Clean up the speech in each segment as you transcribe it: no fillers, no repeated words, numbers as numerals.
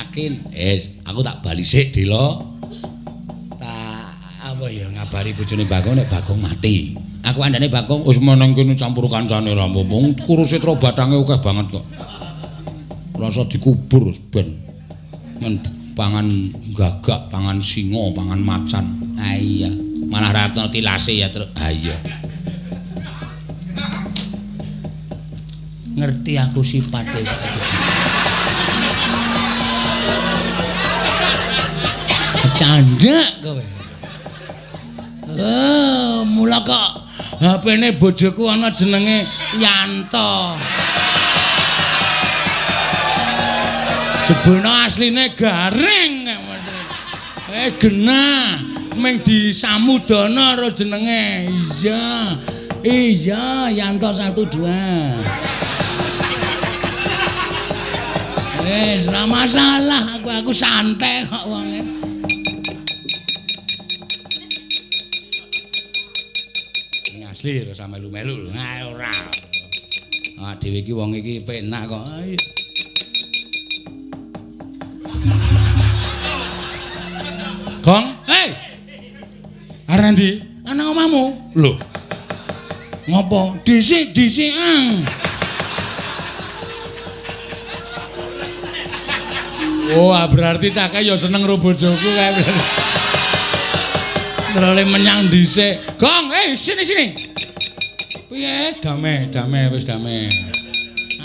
yakin. Aku tak bali sik, Dela. Apa ya ngabari bojone Bagong nek Bagong mati. Aku andane Bagong wis meneng kene campur kancane ra mumpung kuruse tro batange akeh banget kok. Rasa dikubur ben. Men pangan gagak, pangan singa, pangan macan. Ah iya, malah ratno tilase ya terus. Ah iya. Ngerti aku sipate saiki. Candak kowe. Mula kok HP-ne bojoku ana jenenge Yanto. Jebulno asline Garing. Genah ming disamudana karo jenenge. Iya, Yanto 12. Wis ora masalah, aku santai kok wonge. Asli rasa melu-melu. Nah ora. Ah dhewe iki wong iki penak kok. Gong, hei. Arep ndi? Ana omahmu. Lho. Ngopo? Dhisik-dhisikan. Oh, berarti cake ya seneng karo bojoku kae. Terus menyang dhisik. Gong, sini. Piye? Damai, wis damai.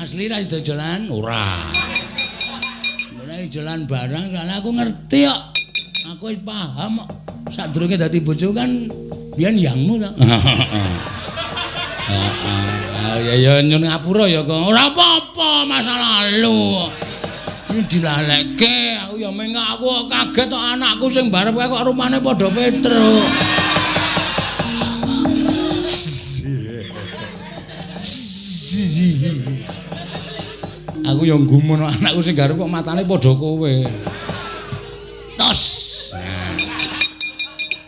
Asli ra sida jalan ora. Mulai jalan bareng karena aku ngerti kok. Aku wis paham kok. Sadurunge dadi bojo kan biyen yangmu to. Ya nyun ngapura ya kok. Ora apa-apa, masa lalu. Ini dilalekke aku ya mengak aku kaget kok anakku sing barep kok rumane padha Petro. Aku yang gumun anakku sing garep kok matane padha kowe. Tos.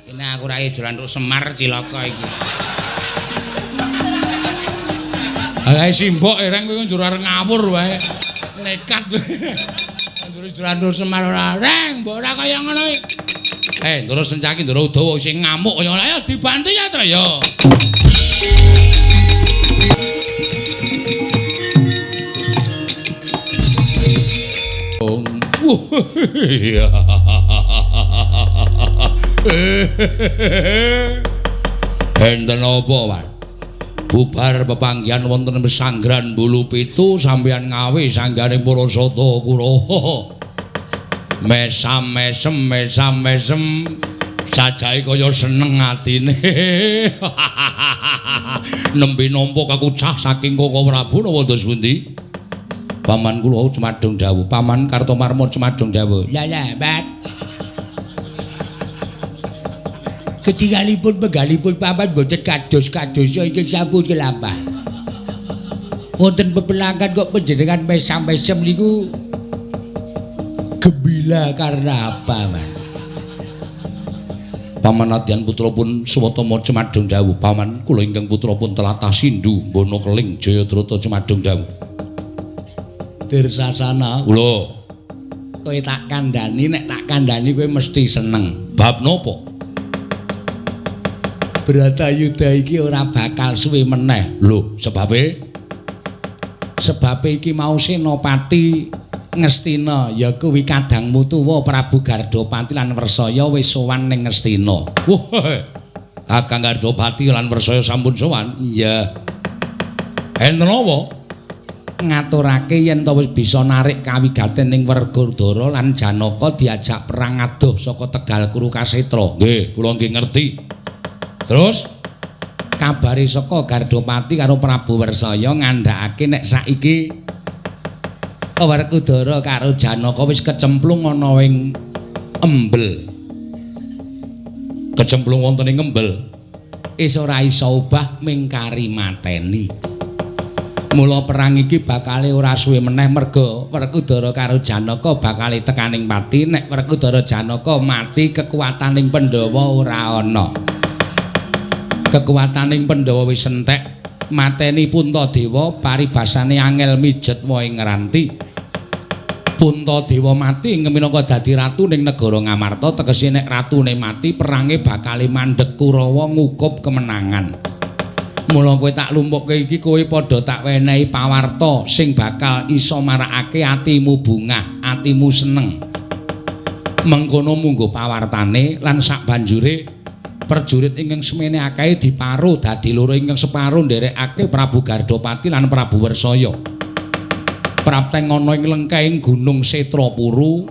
Ini aku ra dolan karo Semar cilaka iki. Ae simbok ereng kowe njur arep ngawur wae. Nekat. Njur dolan karo Semar ora reng, mbok ora kaya ngono iki. Terus sencaki ndoro Udawa sing ngamuk kaya ayo dibantu ya, Tru ya. Enten apa, Wan? Bubar pepanggihan wonten Pesanggrahan Bulu Pitu sampeyan ngawe sanggane para sata Kurawa. Mesam-mesem sajae kaya seneng atine. Nembe nampa kakucah saking Koko Prabu napa dos pundi? Paman kula Cemadung dawuh, Paman Kartomarma Cemadung dawuh. Lah, Mbak. Ketingalipun penggalipun paman boten kados-kadosa ingkang sampun kelampah. Wonten pepelanggan kok panjenengan mesam-mesem niku gembira karena apa, Mas? Paman adyan putra pun Swatama Cemadung dawuh, Paman kula ingkang putra pun telatah Sindhu Bono Keling Jayadrata Cemadung dawuh. Dirsasana. Lho. Kowe tak kandhani, nek tak kandhani kowe mesti seneng. Bab napa? Bratayuda iki ora bakal suwe meneh. Lho, sebabe? Sebabe iki mau Senopati Ngastina ya kuwi kadangmu tuwa Prabu Gardhapati lan Wersaya wis sowan ning Ngastina. Wah. Kakang Gardhapati lan Wersaya sampun sowan? Iya. Enten apa? Ngaturake yen to wis bisa narik kawigaten ning Werkudara lan Janaka diajak perang adoh saka Tegal Kurukasetra. Nggih, kula nggih ngerti. Terus kabare saka Gardhapati karo Prabu Wersaya ngandhakake nek saiki Werkudara karo Janaka wis kecemplung ana ing embel. Kecemplung wonten ing embel. Is ora isa obah mingkari mateni. Mula perang iki bakale ora suwe meneh merga Werkudara karo Janaka bakale tekaning pati. Nek Werkudara Janaka mati kekuwataning Pandhawa ora ana. Kekuwataning Pandhawa wis entek, mateni Puntadewa paribasane angel mijet wae ngranti. Puntadewa mati minangka dadi ratu ning negara Ngamarta tegese nek ratune mati perange bakal mandheg Kurawa ngukup kemenangan. Mula kowe tak lumpukke iki kowe padha tak wenehi pawarta sing bakal iso marakake atimu bungah, atimu seneng. Mengkono munggo pawartane lan sak banjure prajurit ingkang semene akeh diparuh dadi loro ingkang separo nderekake Prabu Gardopati lan Prabu Wersaya. Prapteng ana ing lengkahing Gunung Setrapuru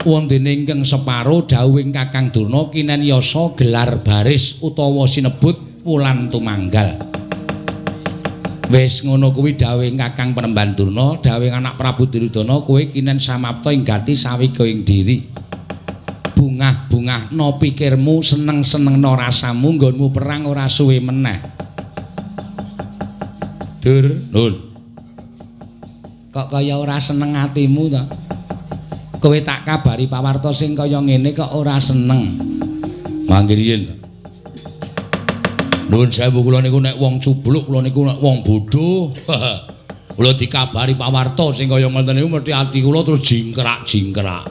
wondene ingkang separo dawuhing Kakang Durna kinen yasa gelar baris utawa sinebut Wulan Tumanggal. Wis ngono kuwi dawuhing Kakang Penemban Durna, dawuhing anak Prabu Duryudana kowe kinen samapta ing gati sawiga ing diri. Bungah-bungah no pikirmu, seneng-seneng no rasamu, nggonmu perang ora suwe meneh. Dur, Nun. Kok kaya ora seneng atimu to? Kowe tak kabari pawarta sing kaya ngene kok ora seneng. Mangke riyen. Nuwun sewu kula niku nek wong cubluk, kula niku nek wong bodho. Kula dikabari pawarta sing kaya ngoten niku mesti ati kula terus jingkrak-jingkrak.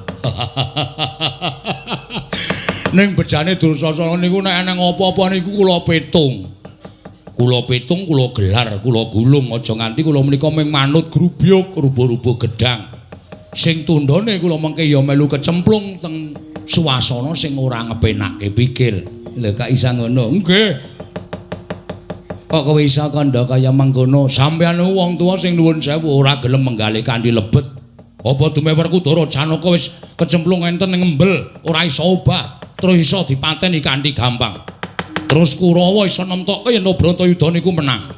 Ning bejane Dursasana niku nek ana apa-apa niku kula petung. Kula petung, kula gelar, kula gulung aja nganti kula menika ming manut grubyuk rubuh-rubuh gedang. Sing tundhone kula mengke ya melu kecemplung teng swasana sing ora ngepenakke pikir. Lha kok isa ngono? Nggih. Kok kowe isa kandha kaya mengkono? Sampeyan wong tuwa sing nuwun sewu ora gelem menggalih kanthi lebet. Apa dumewer Kudara Janaka wis kecemplung enten ing embel, ora iso obah, terus iso dipateni kanthi gampang. Terus Kurawa iso nemtokke yen Bratayuda niku menang.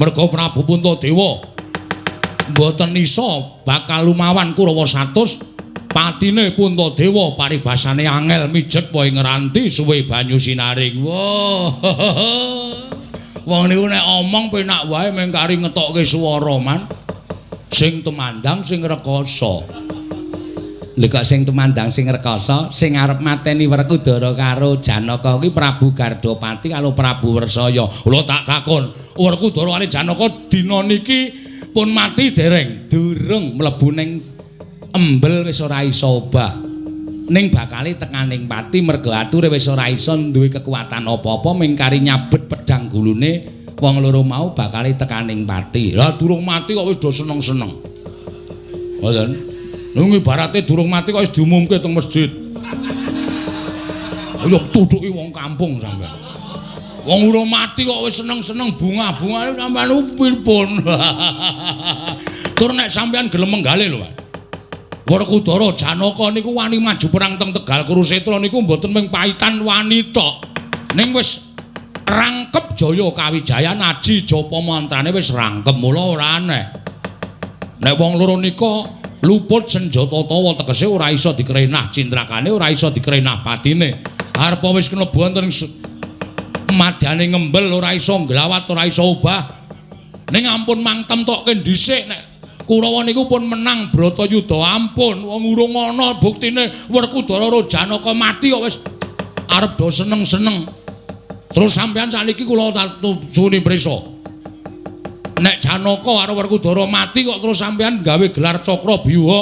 Merga Prabu Puntadewa mboten iso bakal lumawan Kurawa 100, patine Puntadewa paribasane angel mijet wae ngranti suwe banyu sinaring. Wah. Wong niku nek omong penak wae mung kari ngetokke swara man. Sing tumandang sing rekoso. Lha kok sing tumandang sing rekoso, sing arep mateni Werkudara karo Janaka kuwi Prabu Gardopati karo Prabu Wersaya. Lha tak takon, Werkudara karo Janaka dina niki pun mati dereng? Durung mlebu ning embel wis ora iso obah. Ning bakale tekaning pati merga ature wis ora iso duwe kekuatan apa-apa ming kari nyabet pedang gulune. Wong loro mau bakal tekaning pati. Lah durung mati kok wis do seneng-seneng. Ngoten. Nung ibarate durung mati kok wis diumumke teng masjid. Ayo tutuki wong kampung sampean. Wong urung mati kok wis seneng-seneng bunga-bunga sampean pripun? Tur nek sampean gelem menggalih lho, Pak. Werkudara Janaka niku wani maju perang teng Tegal Kurusetra niku mboten mung paitan wani tok. Ning wis rangkep jaya kawijayan aji japa mantrane wis rangkep mula ora aneh. Nek wong loro nika luput senjata tawa tegese ora iso dikrenah cindrakane, ora iso dikrenah patine. Arep wis klebu wonten madyane ngembel ora iso nglawat, ora iso obah. Ning ampun mangtem tokke dhisik nek Kurawa niku pun menang Bratayuda ampun wong urung ana buktine Werkudara karo Janaka mati kok wis arep do seneng-seneng. Terus sampean saniki kula suwuni prisa. Nek Janaka karo Werkudara mati kok terus sampean gawe gelar Cakrabyuha,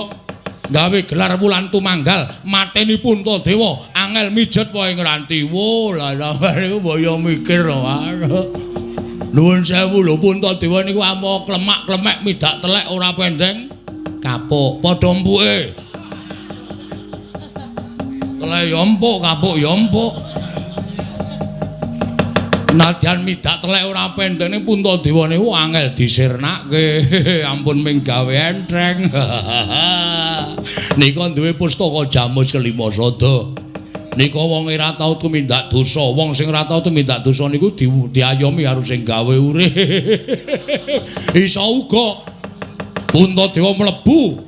gawe gelar Wulan Tumanggal, mateni Puntadewa, angel mijet wae ngranti. Wo, lah niku mbaya mikir wae. Nuwun sewu lho Puntadewa niku ampa klemak-klemek midak telek ora pendeng. Kapuk padha empuke. Telek ya empuk, kapuk ya empuk. Nadyan midak telek ora pendene Puntadewa niku angel disirnake. Ampun ming gawe entreng. Nika duwe pustaka Jamus Kelima Sada. Nika wong ora tau tumindak dosa, wong sing ora tau tumindak dosa niku diayomi karo sing gawe urip. Isa uga Puntadewa mlebu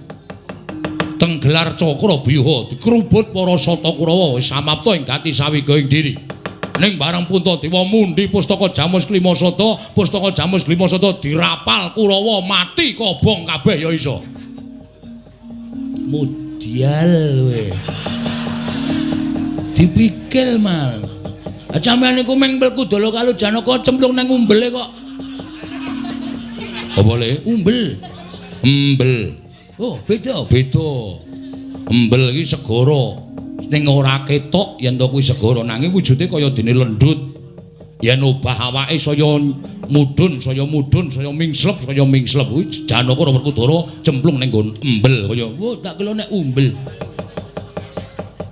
teng gelar Cakrabyuha, dikrubut para Sata Kurawa wis samapta ing gati sawiga ing diri. Ning bareng Puntadewa mundi pustaka Jamus Kelima Sada, pustaka Jamus Kelima Sada dirapal Kurawa mati kobong kabeh ya iso. Mudial we. Dipikil mal. Sampeyan niku meng Werkudara karo Janaka cemplung nang umbele kok. Apa le? Umbel. Embel. Oh, beda. Beda. Embel iki segara. Ning ora ketok yen to kuwi segara nanging wujude kaya dene lendhut. Yen obah awake saya mudhun, saya mingslep, saya mingslep kuwi Janaka Werkudara cemplung ning nggon embel kaya wah tak kelo nek umbel.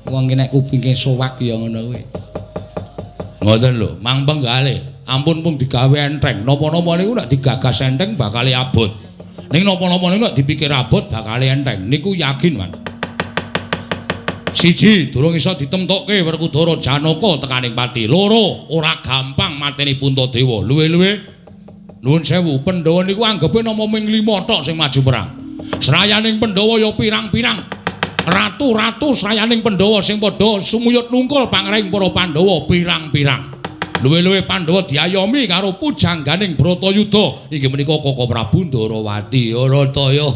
Wong iki nek kupinge sowak ya ngono kuwi. Ngoten lho, Mang Penggalih, ampun pun digawe enteng. Napa-napa niku nek digagas enteng bakal abot. Ning napa-napa niku nek dipikir abot bakal enteng. Niku yakin, Mas. Siji, durung iso ditemtokke Werkudara Janaka tekaning pati. Loro, ora gampang mateni Puntadewa. Luwe-luwe nuwun sewu, Pandhawa niku anggepe nama ming 5 tok sing maju perang. Srayaning Pandhawa ya pirang-pirang. Ratu-ratu srayaning Pandhawa sing padha sumuyut nungkul pangrahing para Pandhawa pirang-pirang. Luwe-luwe Pandhawa diayomi karo pujangganing Bratayuda. Inggih menika Kaka Prabu Ndarawati. Rataya.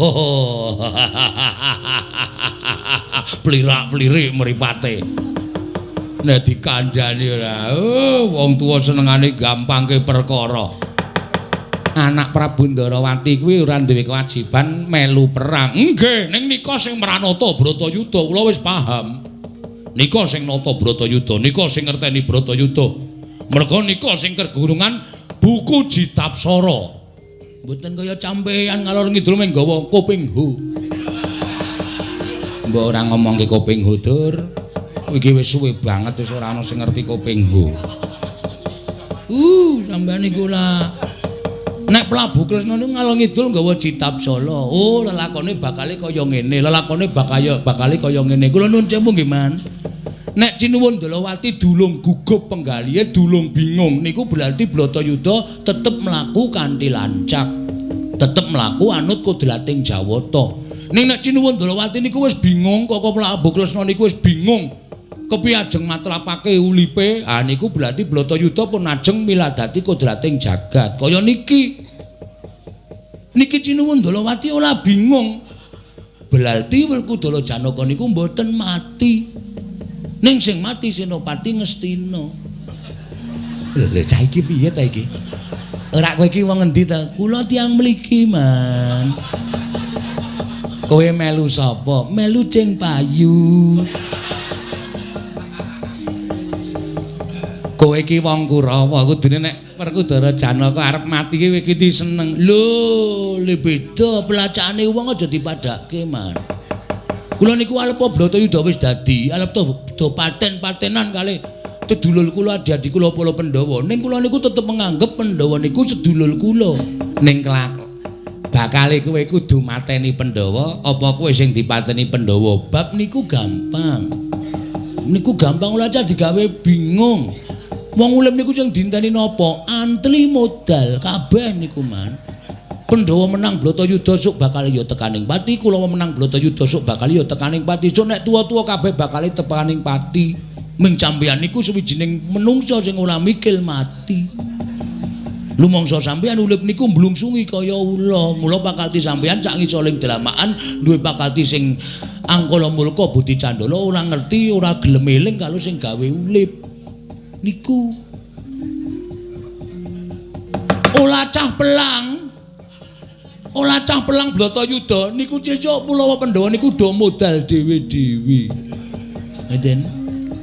Plirak-plirik mripate. Nek dikandhani ora, wong tuwa senengane gampangke perkara. Anak Prabu Ndarawati kuwi ora duwe kewajiban melu perang. Nggih, ning nika sing mranata Bratayuda kula wis paham. Nika sing nata Bratayuda, nika sing ngerteni Bratayuda. Merga nika sing kegurungan buku Jitapsara. Mboten kaya campean ngalor ngidul mung gawa kuping hu. Mbok ora ngomongke kuping hu dur. Iki wis suwe banget wis ora ana sing ngerti kuping hu. Sampeyan niku lah nek Prabu Kresna niku ngalor ngidul nggawa Jitapsara. Oh, lelakone bakale kaya ngene, lelakone bakale kaya ngene. Kula nuwun sewu nggih, Man. Nek Cinuwun Ndalawati dulung gugup penggalihe dulung bingung niku berarti Bratayuda tetep mlaku kanthi lancak. Tetep mlaku anut kodlating Jawata. Ning nek Cinuwun Ndalawati niku wis bingung, Kaka Prabu Kresna niku wis bingung. Kepiye ajeng matrapake ulipe? Ah niku berarti Bratayuda pun ajeng miladati kodlating jagat. Kaya niki. Niki Cinuwun Ndalawati ora bingung. Berarti Werkudara Janaka niku mboten mati. Ning sing mati Senopati Ngastina. Lha cah iki piye ta iki? Ora kowe iki wong endi ta? Kula tiyang mligi, Man. Kowe melu sapa? Melu Ceng Payu. Kowe iki wong Kurawa, kudune nek Werkudara Janaka arep mati kowe iki seneng. Lho, le beda pelacakane wong aja dipadake, Man. Kula niku arep Bratayuda wis dadi, arep do paten-patenan kalih sedulur kula adik kula para Pandhawa. Ning kula niku tetep menganggep Pandhawa niku sedulur kula. Ning kelak bakale kowe kudu mateni Pandhawa apa kowe sing dipateni Pandhawa? Bab niku gampang. Niku gampang ora cah digawe bingung. Wong ulem niku sing dinteni napa? Antri modal kabeh niku, Man. Pandhawa menang Bratayuda sok bakal ya tekaning pati, Kulawa menang Bratayuda sok bakal ya tekaning pati. Sok nek tuwa-tuwa kabeh bakal tekaning pati. Ming sampeyan niku suwijining menungsa sing ora mikil mati. Lumangsa sampeyan urip niku mblungsungi kaya ula. Mula pakalti sampeyan sak ngisoling dalamaan duwe pakalti sing angkala mulka Budi Candala ora ngerti, ora gelem eling kalau sing gawe urip. Niku olah cah pelang Bratayuda niku cecok Kulawa Pandhawa niku do modal dhewe-dhewe. Ngeten.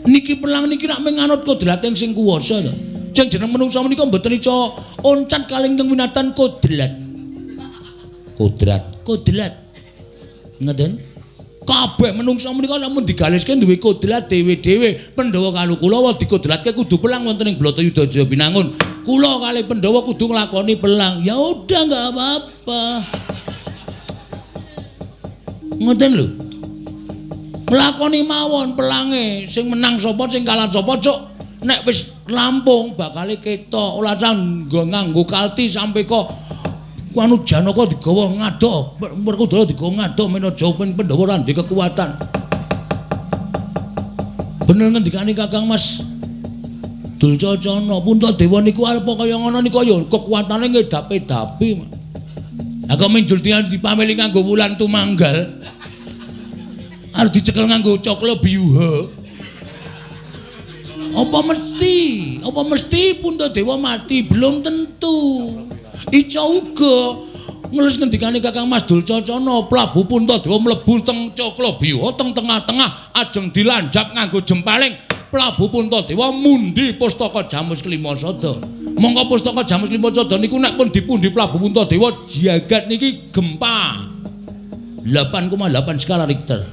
Niki pelang niki rak menganut kodlating sing kuwasa to. Sing jeneng menungsa menika mboten ica oncat kalih teng winatan kodrat. Kodrat. Ngeten. Kabeh menungsa menika lamun digaliske duwe kodrat dhewe-dhewe. Pandhawa karo Kulawa dikodratke kudu pelang wonten ing Bratayuda Jaya Binangun. Kula kalih Pandhawa kudu nglakoni pelang. Ya udah enggak apa-apa. Ngoten lho. Nglakoni mawon pelange, sing menang sapa, sing kalah sapa, cuk. Nek wis rampung bakal ketok, ora cah nganggo kalti sampe kok anu Janaka digawa ngadoh, Werkudara digawa ngadoh menawa pen Pandhawa ora ndek kekuatan. Bener ngendikane Kakang Mas Dulcacana, Puntadewa niku arep kaya ngono niku ya kekuatane ngedapi-dapi. Aku minjul dipameli nganggo wulan tumanggal. Arep dicekel nganggo coklo biyuha. Apa mesti Puntadewa mati? Belum tentu. Ica uga Ngelus ngendikane Kakang Mas Dulcacana, Prabu Puntadewa mlebu teng Caklabiwa teng tengah-tengah ajeng dilanjak nganggo jempaling. Prabu Puntadewa mundi pustaka Jamus Klimasada. Monggo pustaka Jamus Klimasada niku nek pun dipundi Prabu Puntadewa jagat niki gempa 8,8 skala Richter.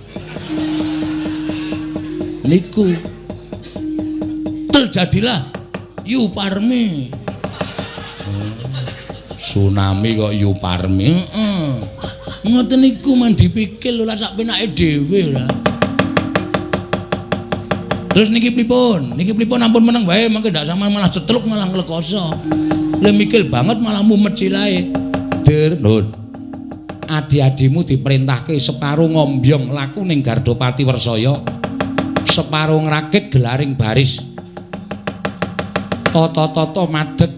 Niku terjadilah Yuparmi. Tsunami kok Yuparmi. Ngoten niku men dipikir lho lah sak penake dhewe lah. Terus niki pripun? Niki pripun ampun meneng wae mengke ndak sama malah cetluk malah nglekoso. Lah mikil banget malah mumet silae. Der Nun. Adi-adimu diperintahke separuh ngombyong laku ning Gardopati Wersaya. Separuh ngrakit gelaring baris. Tata-tata madeg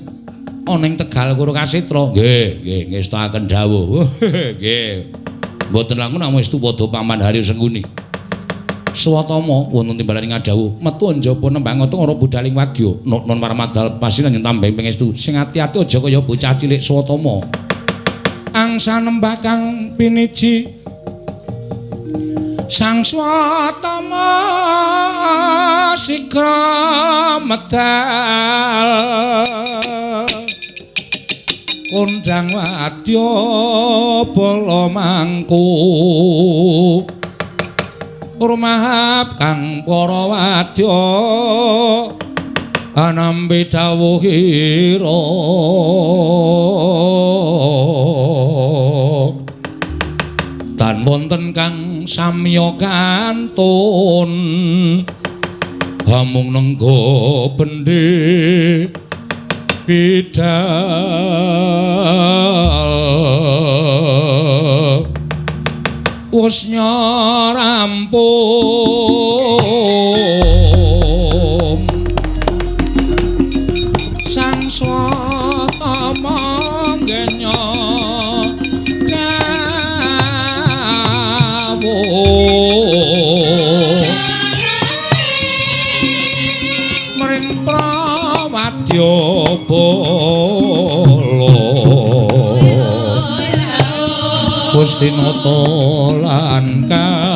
ana ing Tegal Kurakasitra. Nggih, ngestakaken dawuh. Nggih. Mboten langkung namung estu padha Paman Haryo Sengkuni. Swatama wonten timbalaning adawuh metu njaba nembang ora budhaling wadya. Non Paramadal pasinan yen tambah pengestu. Sing ati-ati aja kaya bocah cilik Swatama. Angsa nembah kang piniji Sang Swatama sigra medal kondang wadya bala mangku rumahap kang para wadya anambe dawuhira tan wonten kang samya kantun hamung nenggo bendhe bidal wis rampung Sang Swatama ngenya mring prawadya bala Gustinata lan Kaditi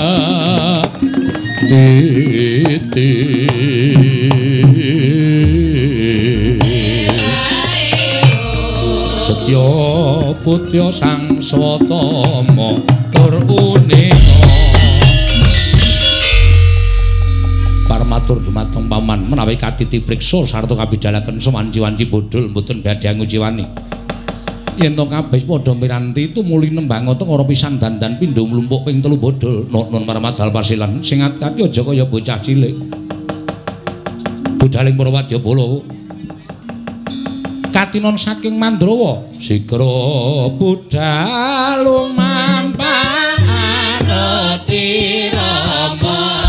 Setya Putya Sang Swatama tur unika matur dumateng paman menawi katiti priksa sarta kabidalaken sewanci-wanci bodhol mboten badhe ngujiwani yen to kabeh padha miranti tumuli nembang teng ora pisan dandan pindho mlumpuk ping 3 bodhol non Paramadal pasilan sing ati-ati aja kaya bocah cilik budhaling para wadyabala katinon saking Mandrawa sigra budhal lumampah tirama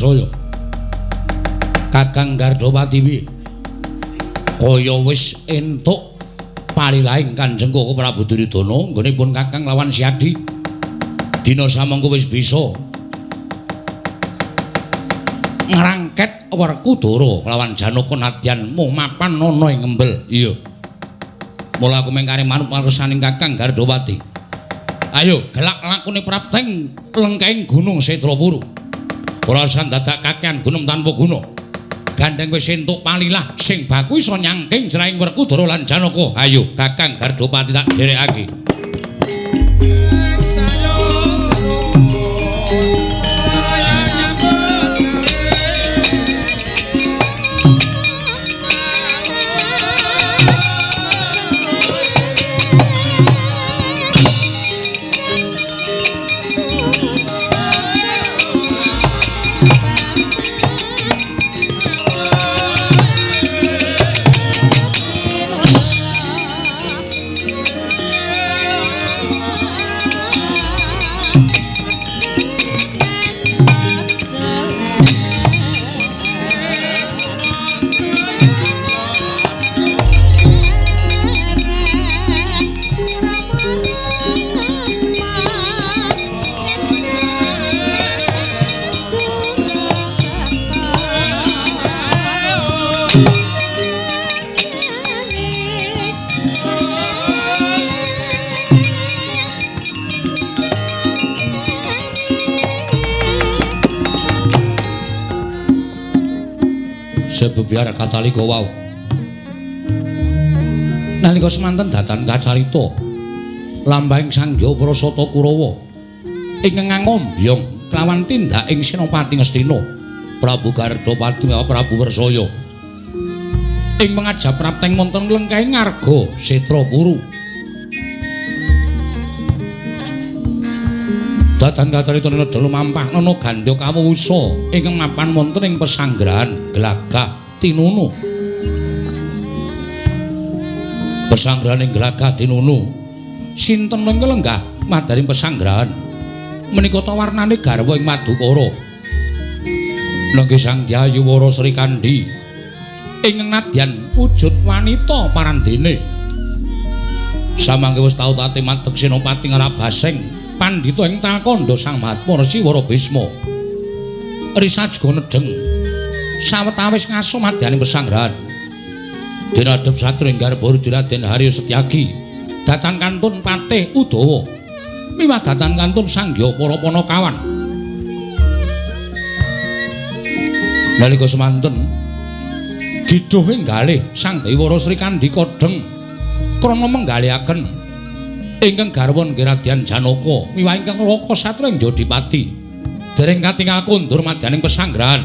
Wersaya. Kakang Gardopati piye? Kaya wis entuk palilahing Kanjeng Koko Prabu Duryudana nggonipun Kakang lawan Siadi. Dina samangka wis bisa ngrangket Werkudara lawan Janaka nadyan mung mapan ana ing Ngembel. Iya. Mula aku mengkare manut marsaning Kakang Gardopati. Ayo gelak lakune prapteng lengkeng Gunung Setrapura. Ora usah dadak kakehan gunung tanpa guna. Gandeng wis entuk palilah sing baku iso nyangking jraing Werkudara lan Janaka. Ayo Kakang Gardopati tak dherekake. Sebebiar katalika wau. Nalika semanten datan kacarita lambahing Sangya Prasata Kurawa ingkang ngombyong kelawan tindaking Senopati Ngastina Prabu Gardopati mawa Prabu Wersaya ing mangajab prapteng wonten lengkahing Ngarga Setrapura. Datan kacarita nedha lumampah ana gandha kawusa ingkang mapan wonten ing pesanggrahan Glagah Tinunu. Pesanggrahan ing Glagah Tinunu sinten lenggah madaring pesanggrahan menika ta warnane garwa ing Madukara. Nanging Sang Dyayu Wara Sri Kandi ing nadyan wujud wanita parandene. Samangke wis tau tate madeg Senopati ngrabasing pandhita ing Talkanda Sang Mahatma Resi Wara Bisma. Risa juga nedheng sawetawis ngaso madyaning pesanggrahan. Dinadhep satru ing garba Raden Harya Setyaki, datan kantun Patih Udawa, miwah datan kantun Sanggya para Panakawan. Nalika semanten gidhuh enggalih Sang Dewi Wara Sri Kandi Kodheng krana menggalihaken ingkang garwan Raden Janaka miwah ingkang Raka Satru ing Jodipati dereng katingal kondur madyaning pesanggrahan.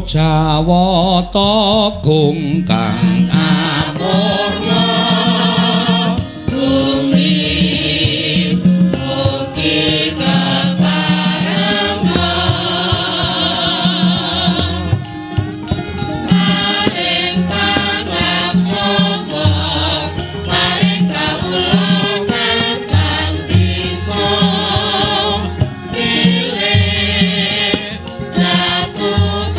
Jawata gungkang amurna bumi mugi keparengan maring pangaksama maring kawula kang bisa pilih jatuh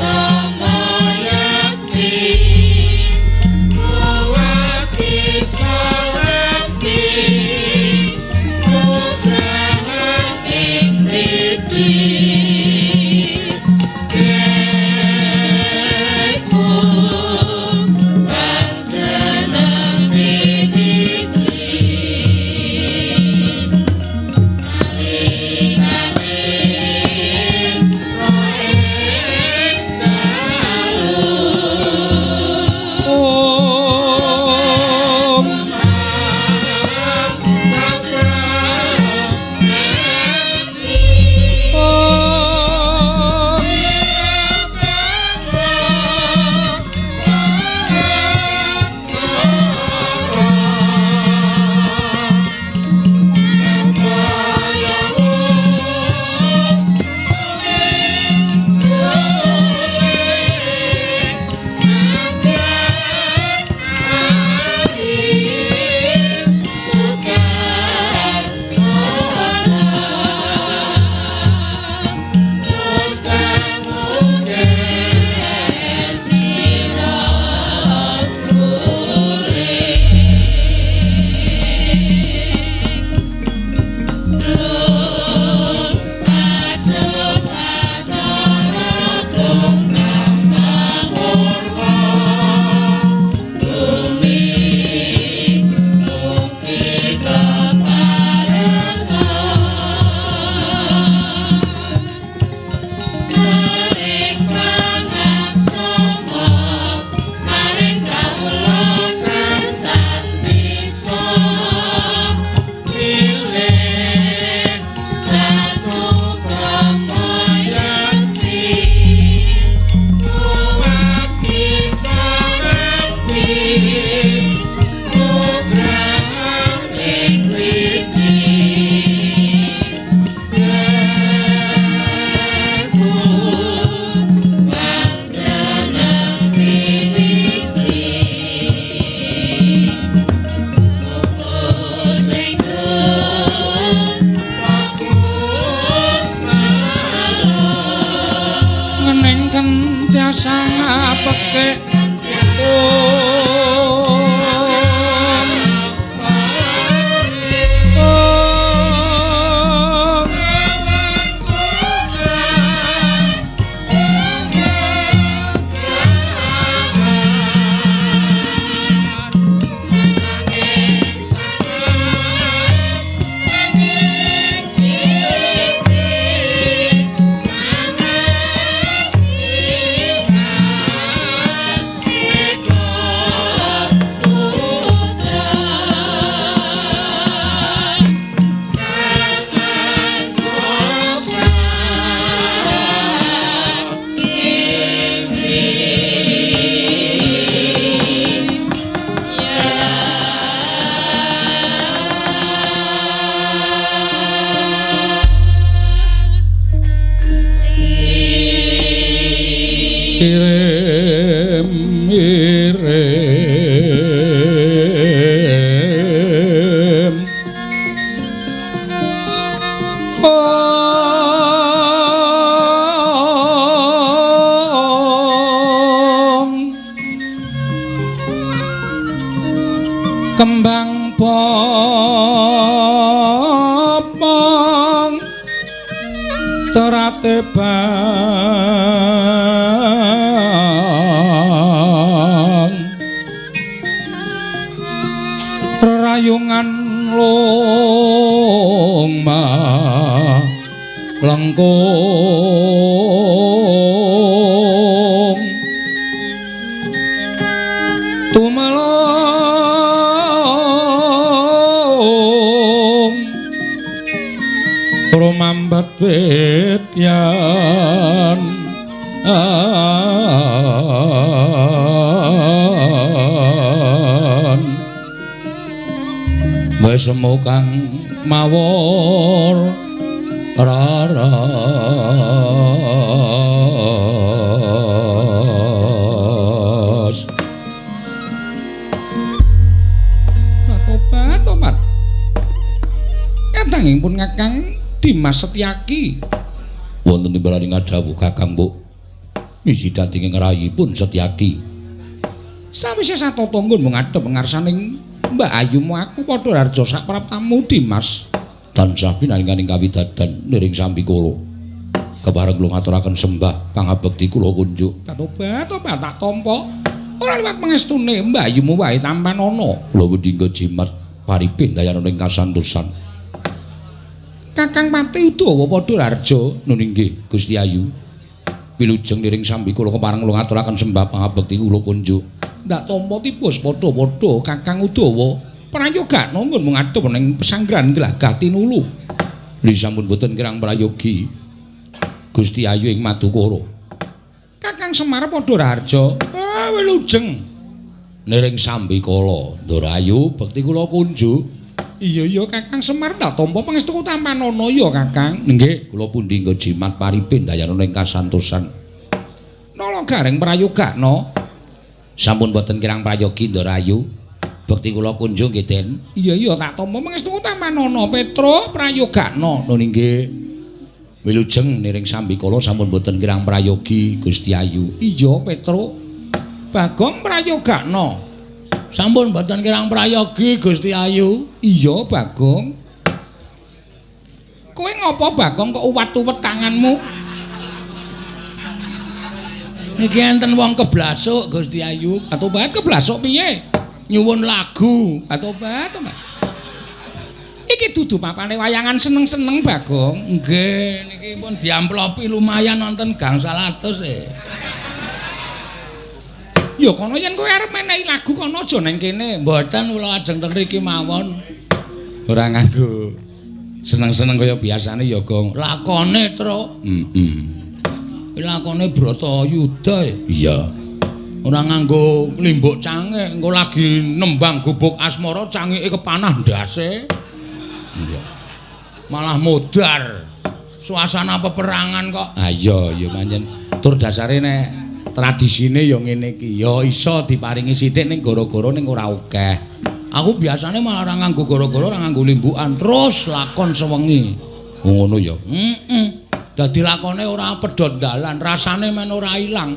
tekek kembang popong terate bang rayungan longma lengkung tumelong rumambat wetyan wis kang mawor raras tobat katanging pun Kakang Dimas Setyaki wonten timbalaning adhawuh Kakang Mbok misi dadi ngrayipun Setyaki sawise satotonggon mung ngadhep ngarsaning Mbak Ayumu aku padha harja sak praptamu Dimas tansah pinaringaning kawidadan niring Sambikala kepareng kula ngaturaken sembah pangabekti kula kunjuk tobat tak tampa ora liwat pangestune Mbak Ayumu wae tampan ana kula wedhingga jimat paripin dayana ing kasantosan Kakang Pati Udawa padha harja nun inggih Gusti Ayu wilujeng niring Sambikala kepareng kula ngaturaken sembah pangabekti kula kunjuk ndak tampa tipus padha-padha Kakang Udawa prayoga nanggon mung ngadhep ning pesanggrahan Glagah Tinulu li sampun boten kirang prayogi Gusti Ayu ing Madukara Kakang Semar padha harja wilujeng niring Sambikala Ndara Ayu bekti kula kunjuk iya Kakang Semar ndak tampa pangestu tampan ana ya Kakang nggih kula pundi nggo jimat paripin dayana ing kasantosan nala gareng prayogakna sampun boten kirang prayogi Ndara Ayu bekti kula kunjung nggih Den iya tak tampa pangestu tampan ana Petro prayogakna nun nggih wilujeng niring Sambikala sampun boten kirang prayogi Gusti Ayu iya Petro Bagong prayogakna sampun boten kirang prayogi Gusti Ayu iya Bagong kowe ngopo Bagong kok uwat-uwet tanganmu niki enten wong keblasuk Gusti Ayu atobat keblasuk piye nyuwun lagu atobat iki dudu papane wayangan seneng-seneng Bagong nggih niki pun diamplopi lumayan wonten gangsal atus ya kono yen kowe arep menehi lagu kono aja ning kene mboten kula ajeng ten mriki mawon ora nganggo seneng-seneng kaya biasane ya Gong lakone Tru lakone Bratayuda iya ora nganggo limbuk cangik engko lagi nembang gubuk asmara cangike kepanah ndase iya malah modar suasana peperangan kok iya pancen tur dasare nek tradisine ya ngene iki ya iso diparingi sithik ning gara-gara ning ora akeh aku biasane malah ora nganggo gara-gara ora nganggo limbukan terus lakon sewengi ngono ya dadi lakone ora pedhot dalan rasane men ora ilang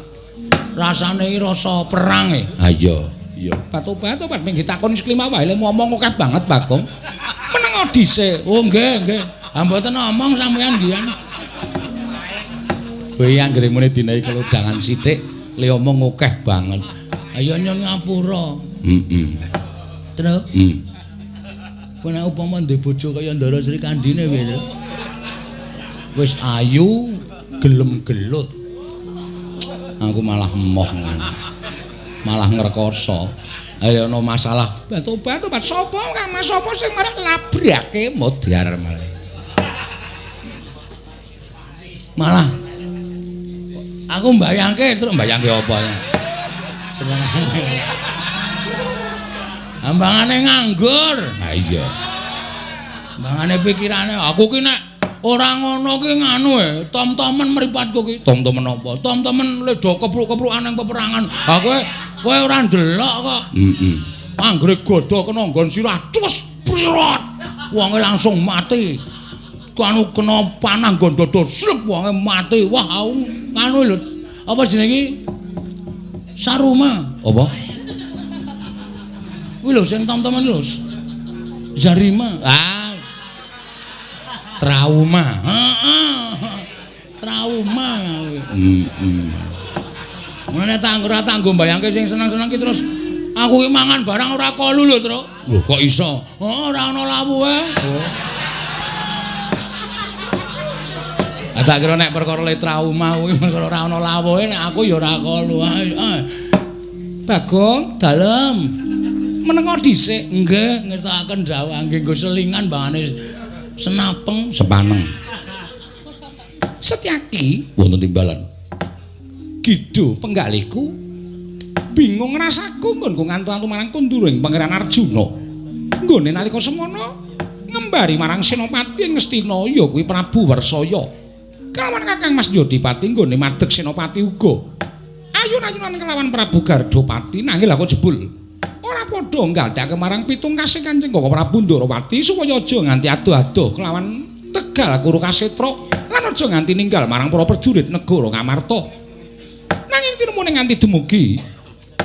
rasane iki rasa perang e. Ha iya, iya. Batobat ping ditakoni seklima wae le ngomong akeh banget Bagong. Meneng dhisik. Oh nggih, nggih. Ha mboten omong sampean nggih. Kowe anggere muni dina iki kelodangan sithik le omong akeh banget. Ayo nyon ngapura. Terus? Kowe nek upama ndek bojo kaya Ndara Sri Kandine piye, Tru? Wis ayu, gelem gelut. Aku malah emoh ngono. Malah ngrekoso. Ayo ana masalah. Batobat sapa Kang Mas sapa sing marek labrake modar malah. Malah aku mbayangke terus mbayangke apa ya? Ambangane nganggur. Ha iya. Ambangane pikirane aku ki nek ora ngono ki nganu tom-tomen mripatku ki. Tom-tomen apa? Tom-tomen le do kepruk-keprukan ning peperangan. Ha kowe ora ndelok kok. Anggere godho kena nggon sirah cus prot. Wonge langsung mati. Kanu kena panah nggon dodo slep wonge mati. Wah, nganu lho. Apa jenenge iki? Saruma. Apa? Kuwi lho sing tom-tomen lho. Zarima. Trauma. Trauma. Mene tanggo mbayangke sing seneng-seneng ki terus aku ki mangan barang ora kolu lho, Tru. Lho kok iso? Ora ana lawuhe. Tak kira nek perkara le trauma kuwi perkara ora ana lawuhe nek aku ya ora kolu. Bagong, dalem. Menengo dhisik, nggih ngertakaken dawuh nggih nggo selingan mbangane senapeng Sepaneng. Setyaki Wonten timbalan. Gido penggaliku bingung rasaku nggonku ngantu-antu marang kunduring Pangeran Arjuna. Nggone nalika semono ngembari marang Senopati ing Ngastina ya kuwi Prabu Warsaya. Kelawan Kakang Mas Yodipati nggone madheg Senopati uga. Ayun-ayunan kelawan Prabu Gardopati nanging lha kok jebul ora padha nggadhake marang pitungkasing Kanjeng Koko Prabu Ndarawati supaya aja nganti adoh-adoh kelawan Tegal Kurukasetra lan aja nganti ninggal marang para prajurit negara Ngamarta. Nanging tinumune nganti dumugi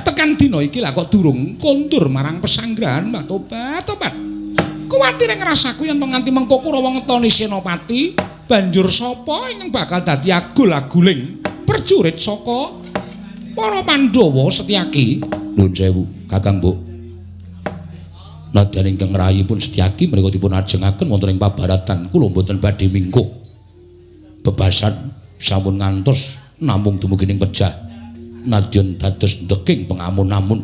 tekan dina iki lah kok durung kondur marang pesanggrahan Mbah Tobat. Kuwatir ngrasaku yen to nganti mengko Kurawa ngetoni Senopati banjur sapa ingkang bakal dadi agul-aguling prajurit saka para Pandhawa Setyaki. Nuwun sewu, Kakang Mbok. Nadyan ingkang ngrayipun Setyaki menika dipun ajengaken wonten ing pabaratan kula mboten badhe mingkuh. Bebasan sampun ngantos namung dumugi ning pejah. Nadyan dados ndeking pengamun-amun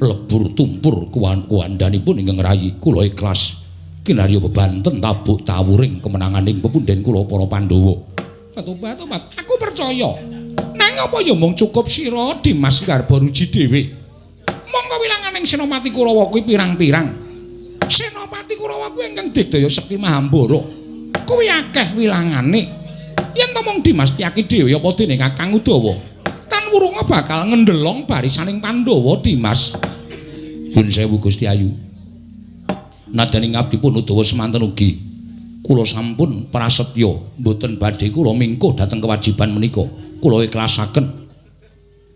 lebur tumpur kuwandanipun ingkang ngrayi kula ikhlas. Kinarya bebanten tabuk tawuring kemenanganing pepunden kula para Pandhawa. Tobat, aku percaya. Nang apa ya mung cukup sira Dimas Garbaruji dhewe. Monggo wilanganing Senopati Kurawa kuwi pirang-pirang. Senopati Kurawa kuwi ingkang digdaya sekti Mahambara. Kuwi akeh wilangane. Yen to mung Dimas Tyaki dhewe apa dene Kakang Udawa, tan wurunga bakal ngendelong barisaning Pandhawa Dimas. Pun sewu Gusti Ayu. Nadyaning abdi pun Udawa semanten ugi kula sampun prasetya mboten badhe kula mingkuh dhateng kewajiban menika. Kula ikhlasaken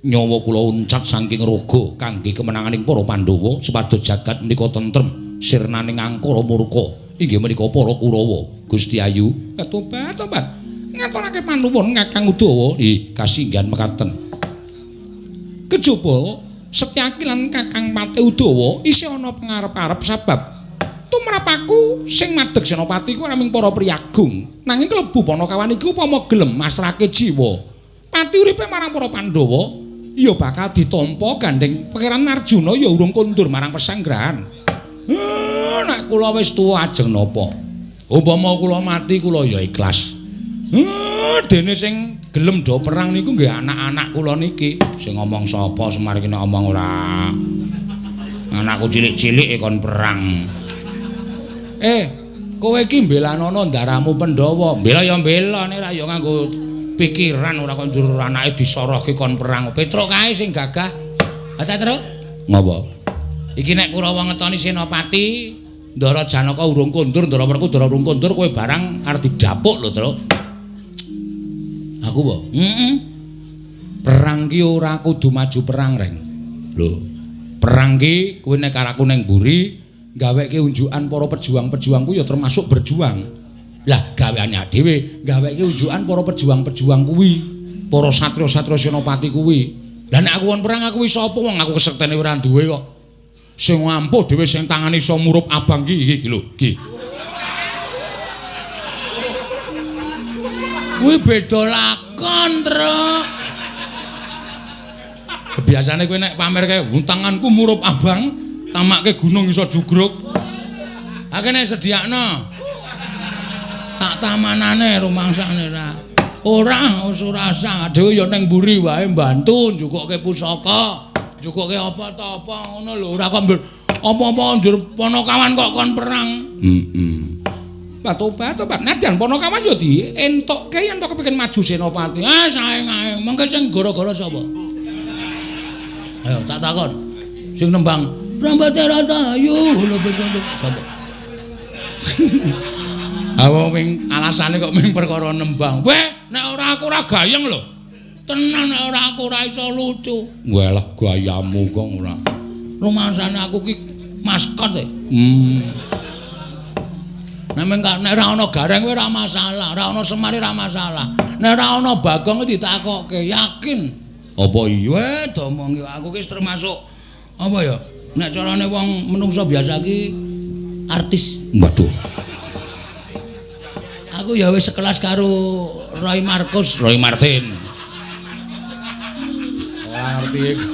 nyawa kula uncat saking raga kangge kemenanganing para Pandhawa supados jagat menika tentrem sirnaning angkara murka inggih menika para Kurawa. Gusti Ayu, tobat. Ngaturake panuwun Kakang Udawa. Kasinggihan mekaten. Kejaba Setyaki lan Kakang Pate Udawa isih ana pangarep-arep sebab tumrap aku sing madheg Senopati ku namung para priyagung. Nanging klebu Panakawan iki upama gelem masrahke jiwa pati uripe marang para Pandhawa ya bakal ditampa gandeng Pangeran Arjuna ya urung kondur marang pesanggrahan. Nek kula wis tuwa ajeng napa? Upama kula mati kula ya ikhlas. Dene sing gelem do perang niku nggih anak-anak kula niki. Sing ngomong sapa Semar iki nek omong ora. Anakku cilik-cilik kon perang. Kowe iki mbelanana ndaramu Pandhawa. Mbela ya mbela nek ra ya nganggo pikiran ora kok njur anake disorohke kon perang. Petruk kae sing gagah. Ata Truk? Ngapa? Iki nek Kurawa ngetoni Senopati, Ndara Janaka urung kondur, Ndara Werkudara urung kondur, kowe barang arep didapuk lho, Truk. Aku apa? Perang ki ora kudu maju perang, Reng. Lho, perang ki kuwi nek karaku ning mburi gaweke unjukan para pejuang-pejuang ku ya termasuk berjuang. Lah gaweane dhewe gaweke unjukan para pejuang-pejuang kuwi, para satria-satria senopati kuwi. Lah nek aku won perang aku wis sapa wong aku kesektene ora duwe kok. Sing ampuh dhewe sing tangane iso murup abang iki lho, iki. Kuwi beda lakon, Truk. Biasane kowe nek pamer kae tanganku murup abang, tamakke gunung iso jugruk. Akene sediakno. Tak tamanane rumangsane ra. Ora usah dhewe ya ning mburi wae mbantu njukuke pusaka. Njukuke apa ta apa ngono lho, ora kok apa-apa njur Panakawan kok kon perang. Tobat. Nadyan Panakawan ya dientukke yen to kepengin maju senopati. Ah saeng ae. Mengke sing gara-gara sapa? Ayo tak takon. Sing nembang Rambate Ratayu lho sapa? Awo ming alasane kok ming perkara nembang. Weh, nek ora aku ora gayeng lho. Tenan nek ora aku ora iso lucu. Walah gayamu kok ora. Rumangsane aku ki maskot e. Nek ora ana gareng kuwi ora masalah, ora ana Semar ora masalah. Nek ora ana Bagong ditakokke, yakin. Apa iya domong aku ki termasuk apa ya? Nek carane wong menungso biasa ki artis. Waduh. Aku ya wis sekelas karo Roy Martin. Ora ngerti iku.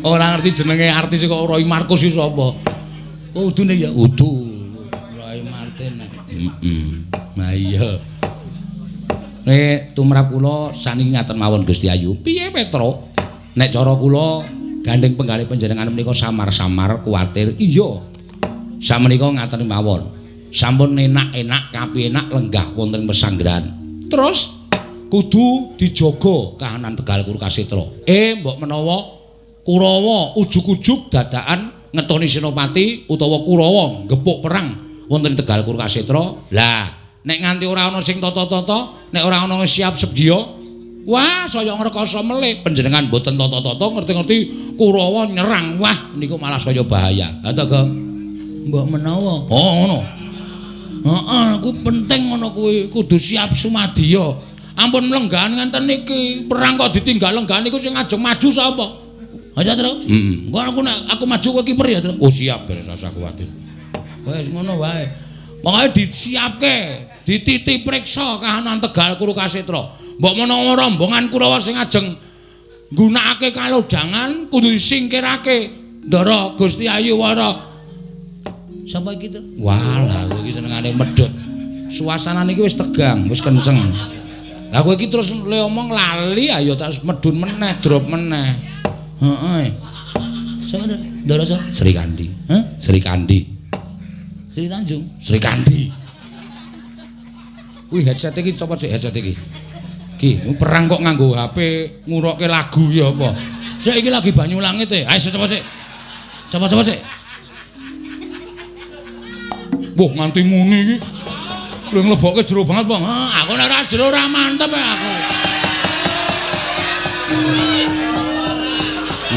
Ora ngerti jenenge artis kok Roy Markus iku sapa? Udune ya udu. Roy Martin. Nah iya. Nek tumrap kula saniki ngaten mawon Gusti Ayu. Piye Petro? Nek cara kula gandeng penggalih panjenengan menika samar-samar kuwatir. Iya. Samenika ngaten mawon. Sampun enak-enak kapenak lenggah wonten pesanggrahan. Terus kudu dijaga kahanan Tegal Kurukasitra. Mbok menawa Kurawa ujug-ujug dadakan ngetoni senopati utawa Kurawa gepuk perang wonten Tegal Kurukasitra. Lah, nek nganti ora ana sing tata-tata, nek ora ana siap sedia, wah saya ngrekoso melih panjenengan mboten tata-tata ngerti-ngerti Kurawa nyerang. Wah, niku malah saya bahaya. Ha to, Gong? Mbok menawa. Oh, ngono. Heeh, ku penting ngono kuwi, kudu siap sumadya. Ampun mlenggahan ngenten iki, perang kok ditinggal lenggahan iku sing ajeng maju sapa? Aja, Tru. Engko aku maju kowe kiper ya, Tru. Oh, siap, beres rasa kuwatir. Wis ngono wae. Pokoke disiapke, dititi priksa kahanan Tegal Kurukasitra. Mbok menawa rombongan Kurawa sing ajeng nggunakake kalodhangan kudu disingkirake. Ndara Gusti Ayu Wara. Sapa iki to? Walah, kowe iki senengane medhot. Suasana niki wis tegang, wis kenceng. Lah kowe iki terus le omong lali ayo terus medhun meneh, drop meneh. Heeh. Sapa to? Ndara sapa? Sri Kandi. Hah? Sri Kandi. Sri Tanjung. Sri Kandi. Kuwi headset iki copot sik headset iki. Ki, perang kok nganggo HP ngurokke lagu ya apa? Sik iki lagi Banyulangit e. Ayo cepet sik. Cepet sik. Wah, nganti muni iki. Lha mlebokke jero banget, Bang. Aku nek ora jero ora mantep aku.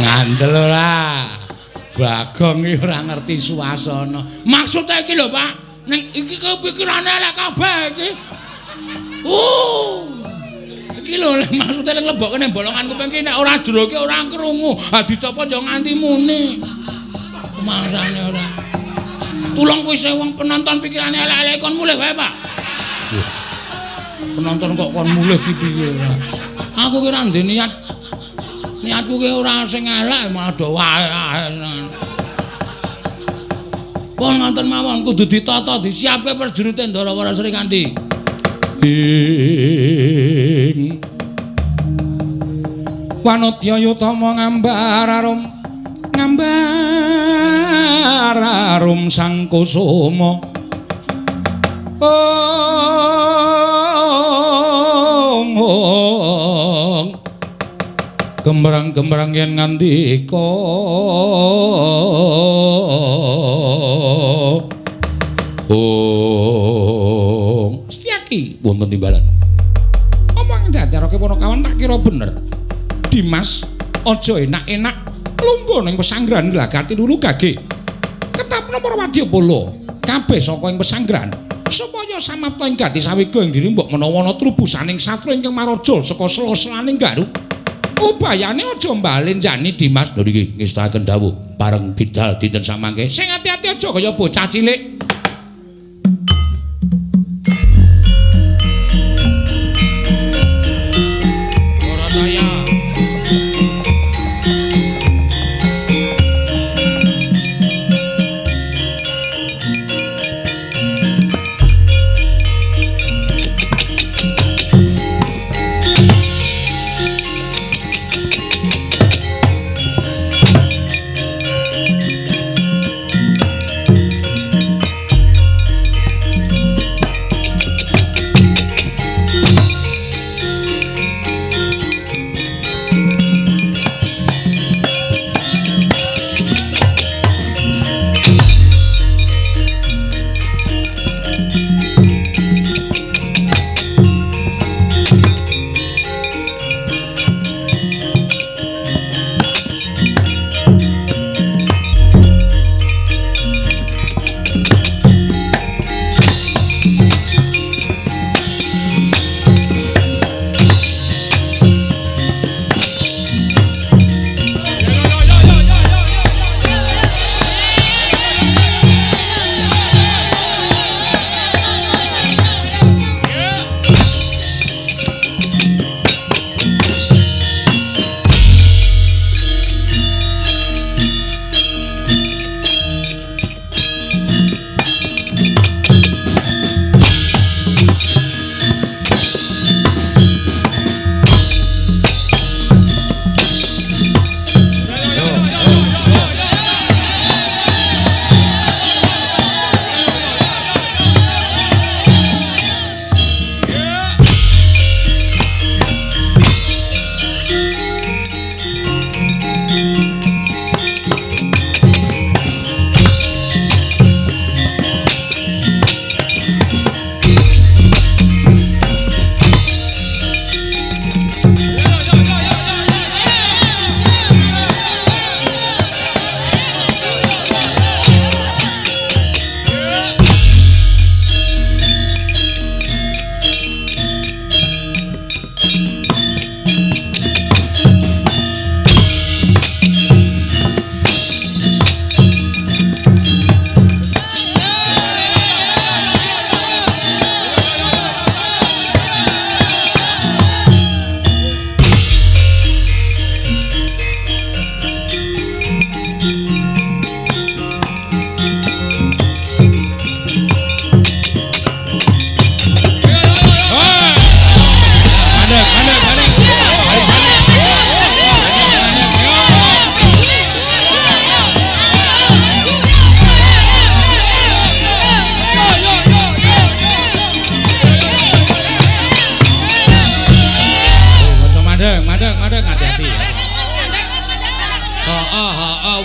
Ngandel ora. Bagong iki ora ngerti suasana. Maksude iki lho, Pak. Ning iki kepikirane elek kabeh iki. Iki lho maksude ning lebokke ning bolongan kuping iki nek ora jero iki ora krungu. Ha dicopot yo nganti muni. Mangsane ora. Tulung kuwi wong penonton pikirane elek-elek kon mulih wae, Pak. Penonton kok kon mulih ki piye ora. Aku ki ora ndek niat. Niatku ki ora sing elek malah do wae. Pun ngoten mawon kudu ditata, disiapke prajurite Ndarawara Sri Kandi. Wanodya yutama ngambar arum sang kusuma. Gembrang-gembrang yen ngandika Setyaki wonten timbalan. Omong dadarake Panakawan tak kira bener. Dimas, aja enak-enak lungguh ning pesanggrahan Glagati Lulu Gage. Ketapna para wadyabala kabeh saka ing pesanggrahan supaya samapta ing Gati Sawiga ing diri mbok menawa ana trubusaning satra ingkang maraja saka sela-selaning Garut. Ubayane aja mbalen jani Dimas. Lho niki ngestaken dawuh pareng bidal dinten samangke. Sing ati-ati aja kaya bocah cilik.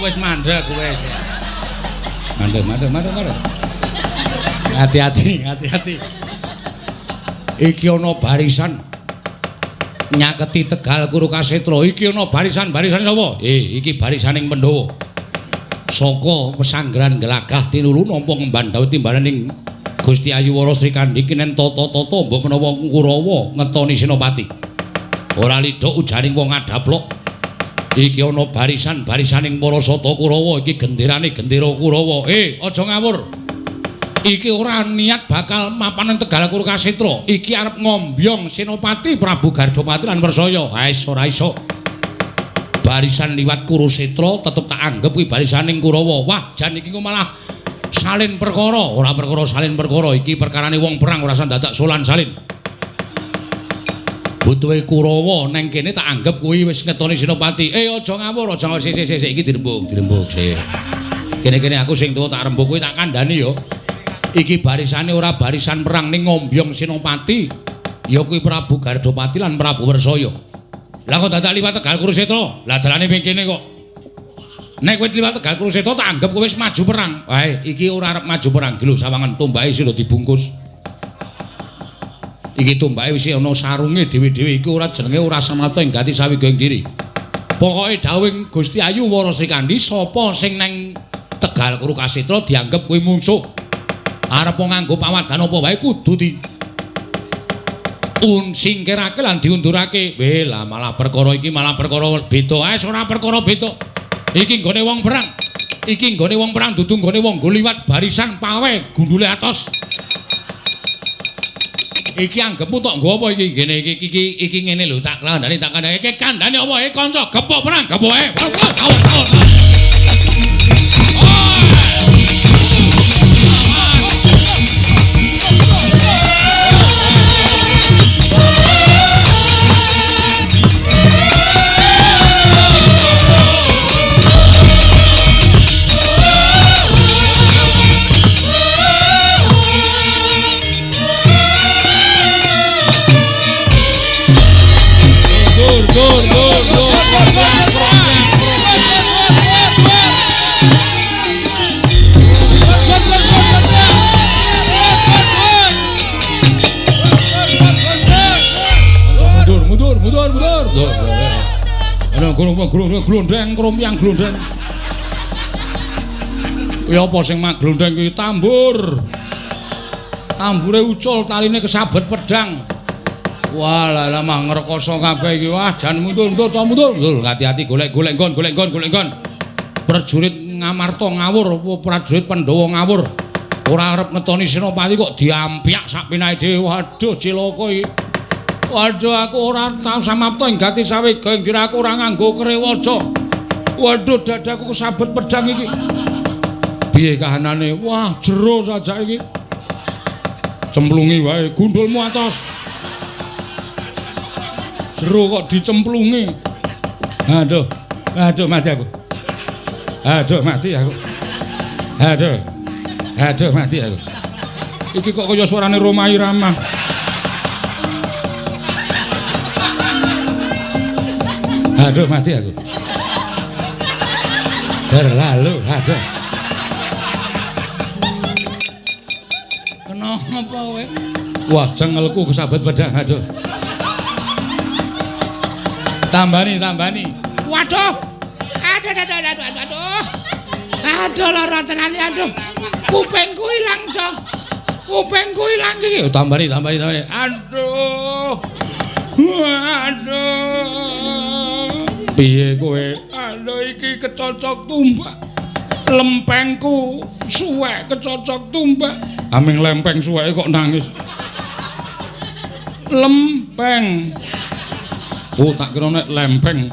Wis mandek wis. Mandek. Hati-hati. Iki ana barisan nyaketi Tegal Kurukasetra. Iki ana barisan sapa? Iki barisaning Pandhawa. Saka pesanggrahan Glagah Tinulu nampa ngemban dawuh timbalaning Gusti Ayuwara Sri Kandi kinen tata-tata mbok menawa Kurawa ngetoni Senopati. Ora lidhok ujaring wong adaplok. Iki ana barisaning para sata Kurawa, iki genderane gendera Kurawa. Aja ngawur. Iki ora niat bakal mapan ing Tegal Kurukasetra. Iki arep ngombyong Senopati Prabu Gardopati lan Wersaya. Ora iso. Barisan liwat Kurusetra tetep tak anggap kuwi barisaning Kurawa. Wah, jan iki kok malah salin perkara. Ora perkara salin perkara, iki perkarane wong perang ora usah dadak solan salin. Butuhe Kurawa neng kene tak anggap kuwi wis ngetoni Senopati. Aja ngawur, aja sik iki dirembuk sik. Kene-kene aku sing tuwa tak rembuk kuwi tak kandhani ya. Iki barisane ora barisan perang ning ngombyong Senopati. Ya kuwi Prabu Gardopati lan Prabu Wersaya. Lah kok dadak liwat Tegal Kurusetra? Lah dalane ping kene kok. Nek kowe liwat Tegal Kurusetra tak anggap kowe wis maju perang. Wae, iki ora arep maju perang. Iki lho sawangan tombake sing dibungkus. Iki tombake wis ana sarunge dhewe-dhewe iki ora jenenge ora samata ing Gati Sawiga ing diri. Pokoke dawuh Gusti Ayu Wara Srikandhi sapa sing neng Tegal Kurukasitra dianggep kuwi mungsuh. Arep nganggo pawadan apa wae kudu di singkirake lan diundurake. Lah malah perkara iki malah perkara beda ae, ora perkara beda. Iki nggone wong perang. Iki nggone wong perang dudu nggone wong nggo liwat barisan pawe gundule atos. Iki anggepmu tok nggo apa iki? Ngene iki ngene lho tak kandhani iki kandhane apa kanca gepok perang gepoke. Glondeng krompiang glondeng. Kuwi apa sing mak glondeng kuwi tambur. Tambure ucul taline kesabet pedang. Walah mah ngrekoso kabeh iki. Wah jan mundur. Hati-hati golek-golek nggon. Prajurit Ngamarta ngawur apa prajurit Pandhawa ngawur. Ora arep ngetoni Senopati kok diampiak sak pinahe dhewe. Waduh cilaka iki. Waduh aku ora tau samapta ing gati sawega ing dira aku ora nganggo krewaca. Waduh dadaku kesabet pedang iki. Piye kahanane? Wah jero saja iki. Cemplungi wae gundulmu atos. Jero kok dicemplungi. Aduh mati aku. Aduh mati aku. Iki kok kaya suarane Roma Irama. Aduh mati aku. Terlalu aduh. Kenapa kowe? Wah cengelku kesabet pedang aduh. Tambani. Waduh. Aduh lara tenan aduh. Kupingku ilang, Cok. Kupingku ilang iki. Tambani. Aduh. Piye kowe? Aduh iki kecocok tumbak. Lempengku suwek kecocok tumbak. Aming lempeng suweke kok nangis. Lempeng. Oh tak kira nek lempeng.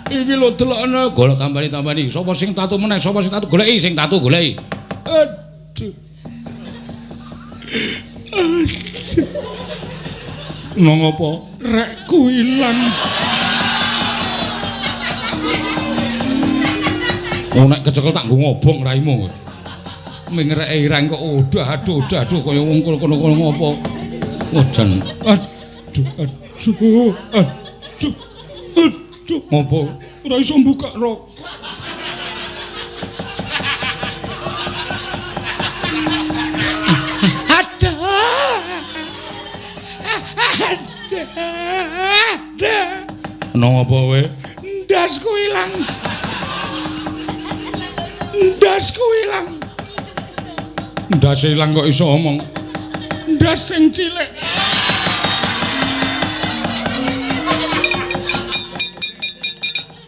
Iki lho delokne golek tambani. Sapa sing tatu meneh? Sapa sing tatu goleki sing tatu goleki. Aduh. Nang apa? Rekku ilang. Nek kecekel tak nggo ngobong raimu. Mingreke ireng kok aduh kaya wong kono-kono ngopo. Wajan. Aduh. Ngopo? Ora iso buka rok. Ngopo kowe? Ndasku ilang. Ndas ilang kok iso omong. Ndas sing cilik.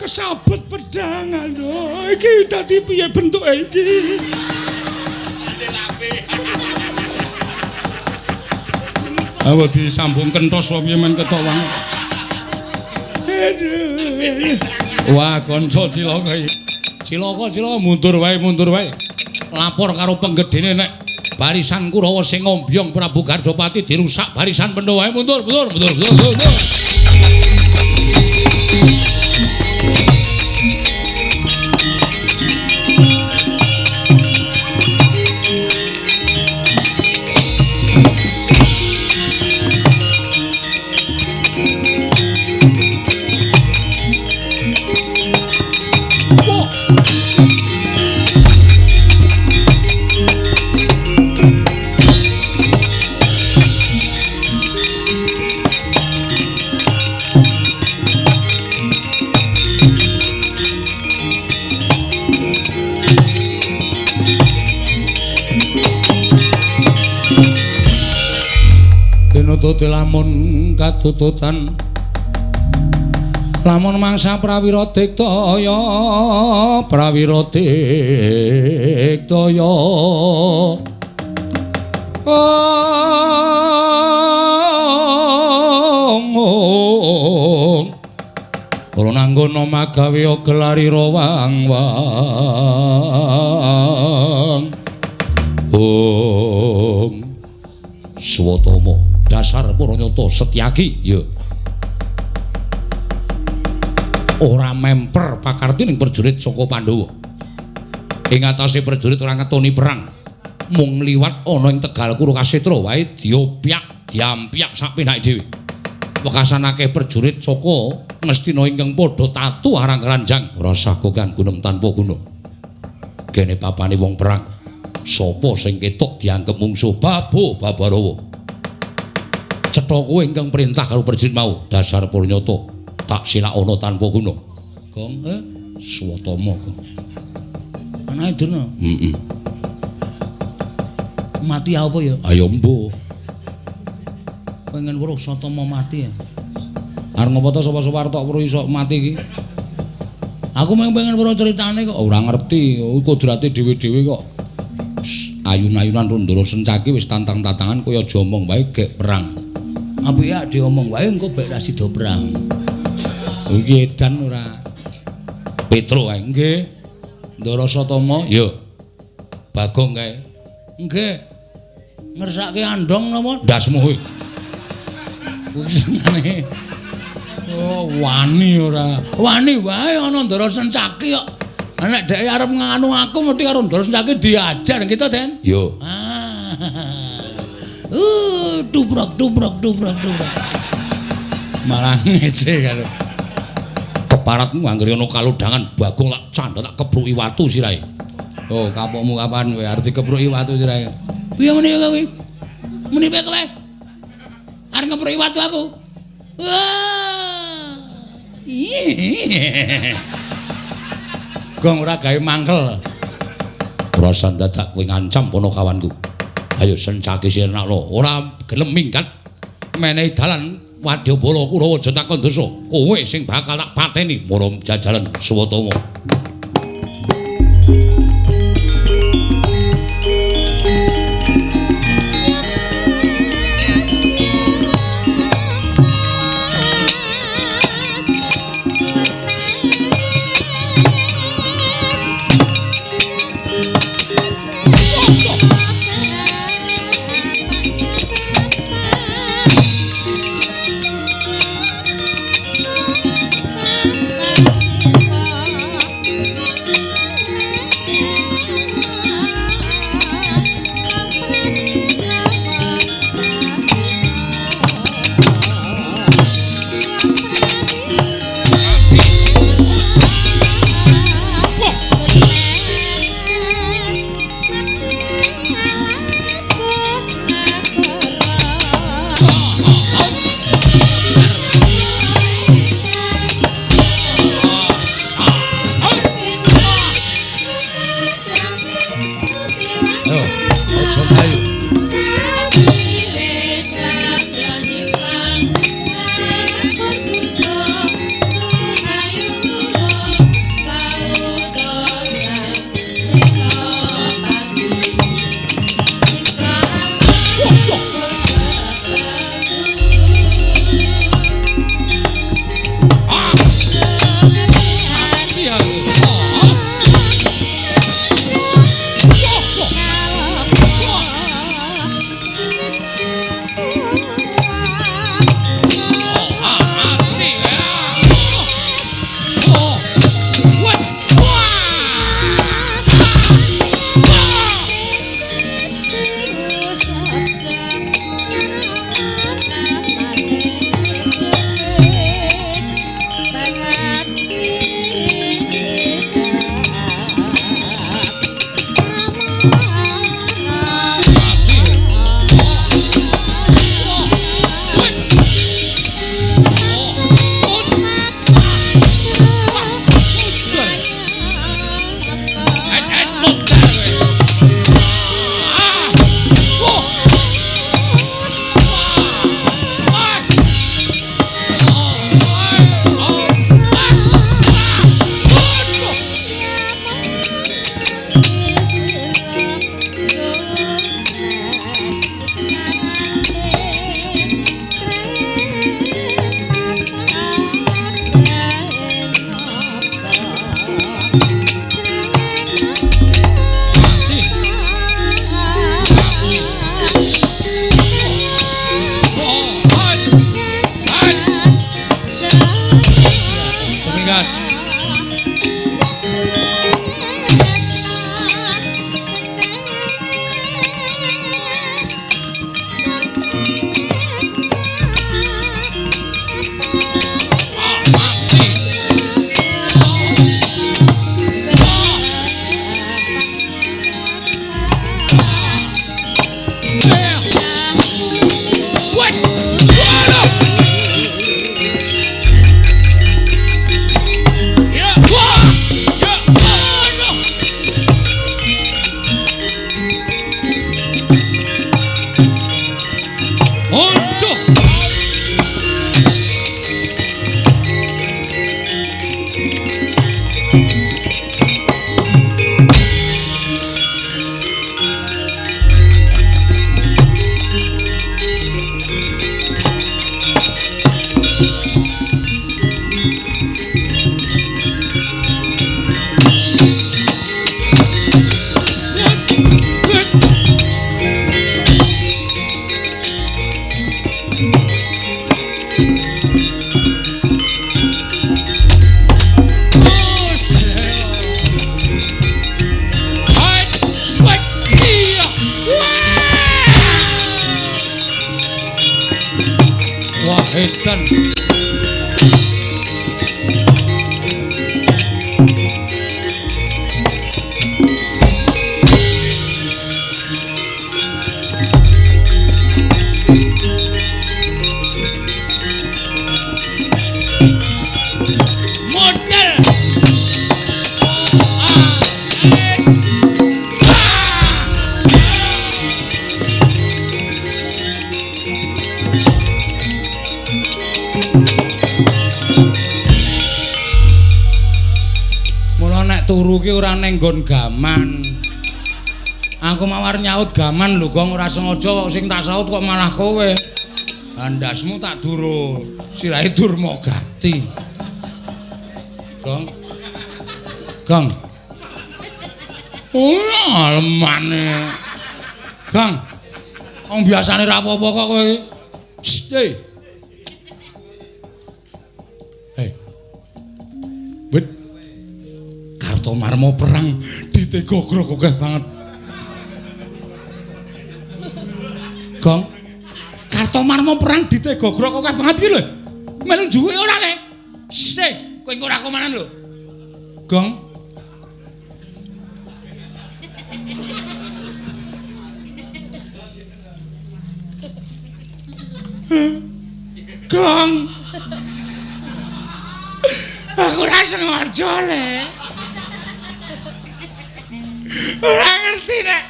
Kesabet pedang lho. Iki dadi piye bentuke iki? Ayo disambung kenthos wae men ketok wae. Wah, kanca cilaka iki. Cilaka mundur wae. Lapor karo penggedene nek barisan Kurawa sing ngombyong Prabu Gardopati dirusak barisan Pandhawa wae mundur. Pituti lamun katututan lamun mangsa prawira diktaya kula nanggono magawe gelari rawang-wang Swatama dasar Paranyata Setyaki ya ora memper pakarti ning prajurit saka Pandhawa ing atase prajurit ora ngetoni perang mung liwat ana ing Tegal Kurukasetra wae diopyak diampyak sak penake dhewe wekasan akeh prajurit saka Ngastina ingkang padha tatu arang keranjang rasa kokan gunem tanpa guna kene papane wong perang sapa sing ketok dianggep mungsuh Babarawa cetha kowe ingkang perintah karo prajurit mau dasar Paranyata tak silakana tanpa guna Gong Swatama Gong anake dene mati apa ya ayo mbuh pengen weruh Swatama mati ya arep ngopo to sapa-sapa arep tok weruh iso mati iki aku pengen weruh critane kok ora ngerti kudrate dhewe-dhewe kok ayun-ayunan Rundara Sencaki wis tantang-tantangan kaya aja omong wae gek perang apike ade omong wae engko bek ra sida perang iki edan ora Petro wae nggih Ndara Satama ya Bagong kae nggih ngersake andong napa ndasmu kuwi kuwi oh wani ora wani wae ana Ndara Sencaki kok nek dhek arep nganu aku mesti karo Ndara Sencaki diajar kita Den yo dubrok malah ngece karo keparatmu anggere ana kalodhangan Bagong lak candha tak kebruki watu sirahe oh kapokmu kapan kowe arep dikebruki watu sirahe piye muni kowe muni piye kowe arep ngebruki watu aku Gong ora gawe mangkel. Rasa dadak kowe ngancam Panakawanku. Ayo Sencaki sirnakna ora gelem minggat menehi dalan Wadyabala Kurawa aja takon dosa. Kowe sing bakal tak pateni mara jajalan Swatama. boten. Turu ki ora ning nggon gaman. Aku mawar nyaut gaman lho, Gong, ora sengaja sing tak saut kok malah kowe. Andasmu tak duru, sirahe Durmagati. Gong. Gong. Ora lemane. Gong. Wong biasane ra apa-apa kok kowe. Hei. Hei. Wit. Marmo perang ditegogrok akeh banget. Gong. Kartomarmo perang ditegogrok akeh banget iki lho. Melu juwe ora le. Sik, kowe ora komanan lho. Gong. Gong. Aku ora sengaja le. Ora ngerti nek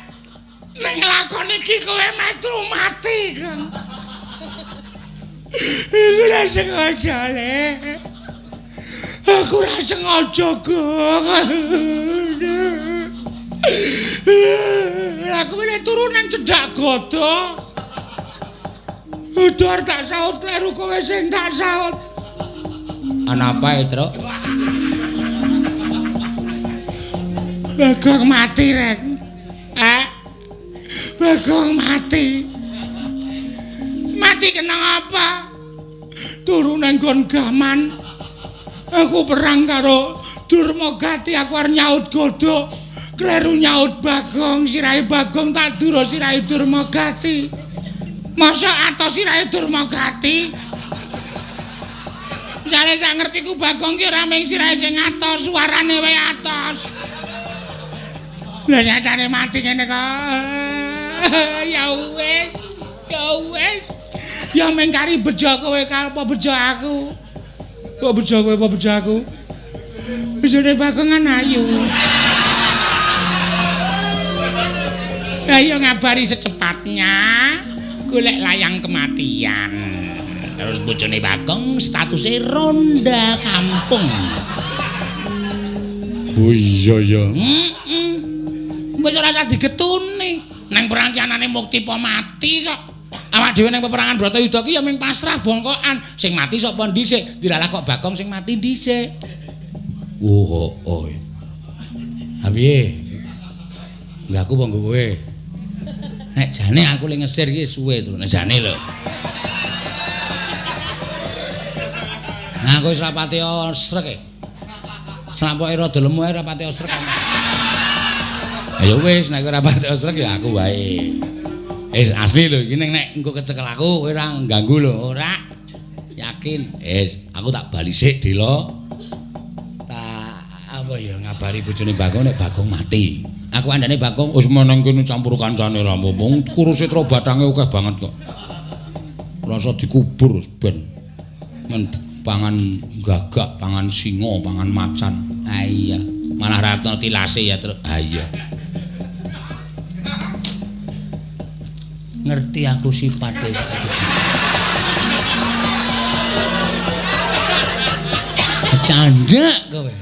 ning lakon iki kowe metu mati, Kang. Aku ora sengaja le. Aku ora sengaja, Kang. Aku meneh turu nang cedhak godho. Udah tak saut kleru kowe sing tak saut. Ana apa, Tru? Bagong mati, Rek. Bagong mati. Mati kena apa? Turu nang nggon gaman. Aku perang karo Durmagati, aku arep nyaut godhok. Kleru nyaut Bagong, sirahe Bagong tak duro sirahe Durmagati. Masa atos sirahe Durmagati? Jare sak ngertiku Bagong ki ora mung sirahe sing atos, suarane wae atos. Lah nyatane mati ngene kok. Ya wis. Ya mengkari bejo kowe apa bejo aku. Kok bejo kowe apa bejo aku? Bejone Bagongan ayu. Ayo ngabari secepatnya golek layang kematian. Terus bojone Bagong statusnya ronda kampung. Oh iya ya. Wis ora usah digetuni. Nang perang kianane Muktipa mati kok. Awak dhewe nang peperangan Bratayuda ki ya mung pasrah bongkokan. Sing mati sapa dhisik? Dilalah kok Bagong sing mati dhisik. Oh. Ha piye? Lah aku monggo kowe. Nek jane aku le ngesir ki suwe to. Nek jane lho. Nah kowe wis rapati srek e. Sampoke rada lemu ae rapati srek. Ayo wis nek ora pati srek ya aku wae. Wis asli lho iki nek engko kecekel aku kowe ora ganggu lho, ora. Yakin. Aku tak bali sik Dela. Tak apa ya ngabari bojone Bagong nek Bagong mati. Aku andane Bagong wis meneng kene campur kancane ra mumpung kuruse tro bathange akeh banget kok. Rasa dikubur ben. Men pangan gagak, pangan singa, pangan macan. Ah iya. Malah ratno tilase ya terus. Ah iya. Ngerti aku sipate saiki. Candak kowe.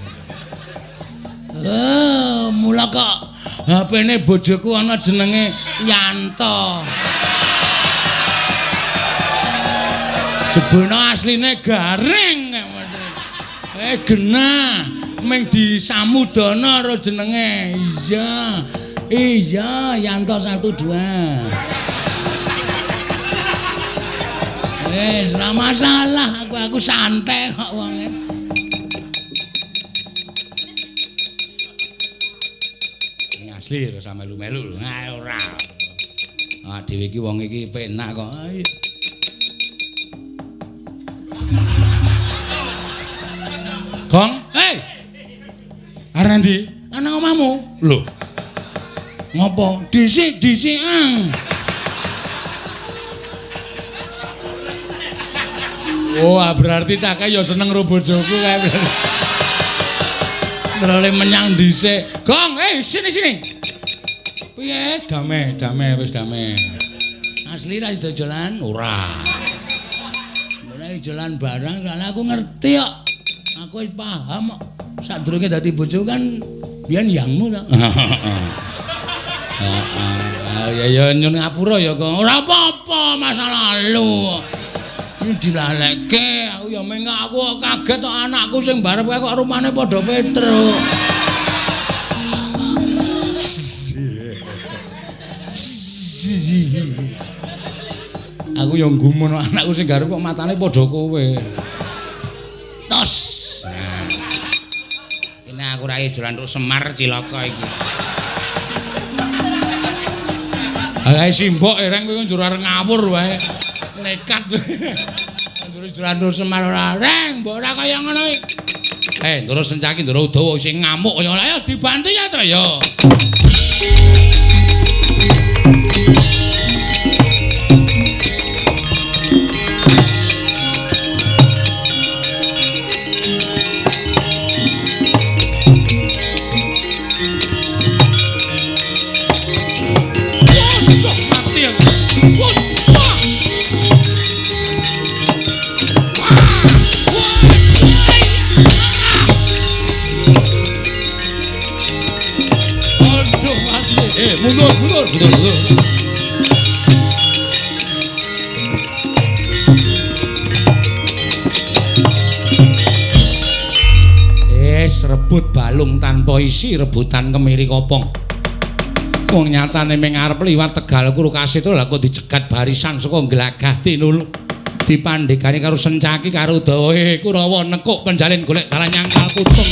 Mula kok HP-ne bojoku ana jenenge Yanto. Jebone asline Garing. Genah ming disamudana karo jenenge. Iya, Yanto 12. Wis ora masalah, aku santai kok wonge. Ini asli lho sama melu-melu lho. Ora. Ah dhewe iki wong iki penak kok. ndi? Ana omahmu. Lho. Ngopo? Dhisik ang. Oh, berarti Caka ya seneng karo bojoku kae. Terus menyang dhisik. Gong, sini. Piye? Damai, wis damai. Asli ra sida jalan ora. Mulai jalan bareng karena aku ngerti kok. Aku wis paham kok. Sadurunge dadi bojo kan biyen yangmu to. Ya nyun ngapura ya kok. Ora apa-apa, masa lalu. Ini dilalekke, aku ya mengak aku kaget kok anakku sing barep kok rumane padha Petruk. Aku yang gumun anakku sing garep kok matane padha kowe. Tos. Ini aku ra dolan karo Semar cilaka iki. Ae simbok ereng kowe njur arep ngawur wae. Nekat. Njur dolan karo Semar ora reng, mbok ora kaya ngono iki. Ndoro Sencaki, Ndoro Udawa sing ngamuk kaya ayo dibantu ya, Tra ya. Mundur. Rebut balung tanpa isi, rebutan kemiri kopong. Wong nyatane ming arep liwat Tegal Kurukasi itu lha kok dicegat barisan saka Glagah Tinul. Dipandhegani karo Sencaki karo Udawa Kurawa nekuk penjalin golek dalan nyangkal putung.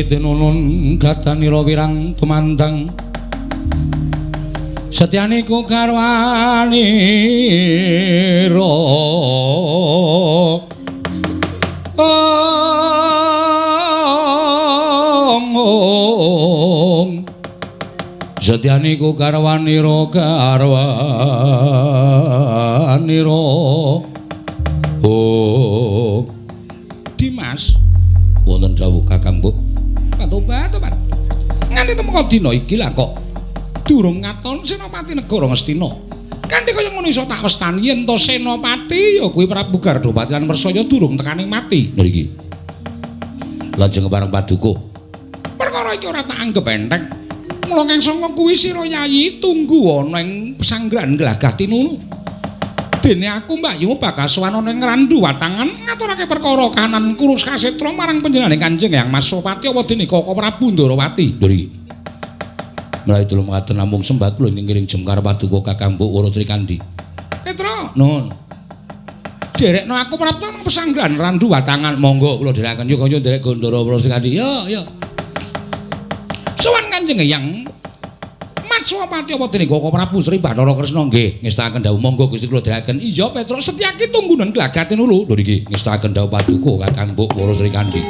Tinunun gadanira wirang tumandang setyaniku karwanira setyaniku karwanira Dimas wonten dawuh Kakang Bu. Tobat. Nganti temeka dina iki lah kok durung ngaton Senopati negara Ngastina. Kanthi kaya ngono iso tak westani yen to Senopati ya kuwi Prabu Gardopati lan Mersaya durung tekaning mati. Lha iki. Lajeng bareng Paduka. Perkara iki ora tak anggap enteng. Mula kang sangka kuwi sira Yayi tunggu ana ing pesanggrahan Glagah Tinunu. Dene aku Mbakyu bakal sowan ning Randu Watangan ngaturake perkara kahanan Kurus Kasetra marang panjenenganing Kanjeng Hyang Masopati apa dene Koko Prabu Ndarawati. Lho iki. Menawi dulu mekaten namung sembah kula ngiring Jemkar Paduka Kakang Mbok Woro Trikandi. Petra. Nuwun. Derekno aku prapta nang pesanggrahan Randu Watangan. Monggo kula dherekaken yo kaya derek Gondoro Woro Trikandi. Yo. Sowan Kanjeng Hyang Matswapati apa dene Koko Prabu Sri Bathara Kresna nggih ngestakaken dawuh monggo Gusti kula dherekaken. Iya Petra setyaki tunggunen glagaten ulo. Lho niki ngestakaken dawuh Paduka Kakang Mbok Woro Trikandi.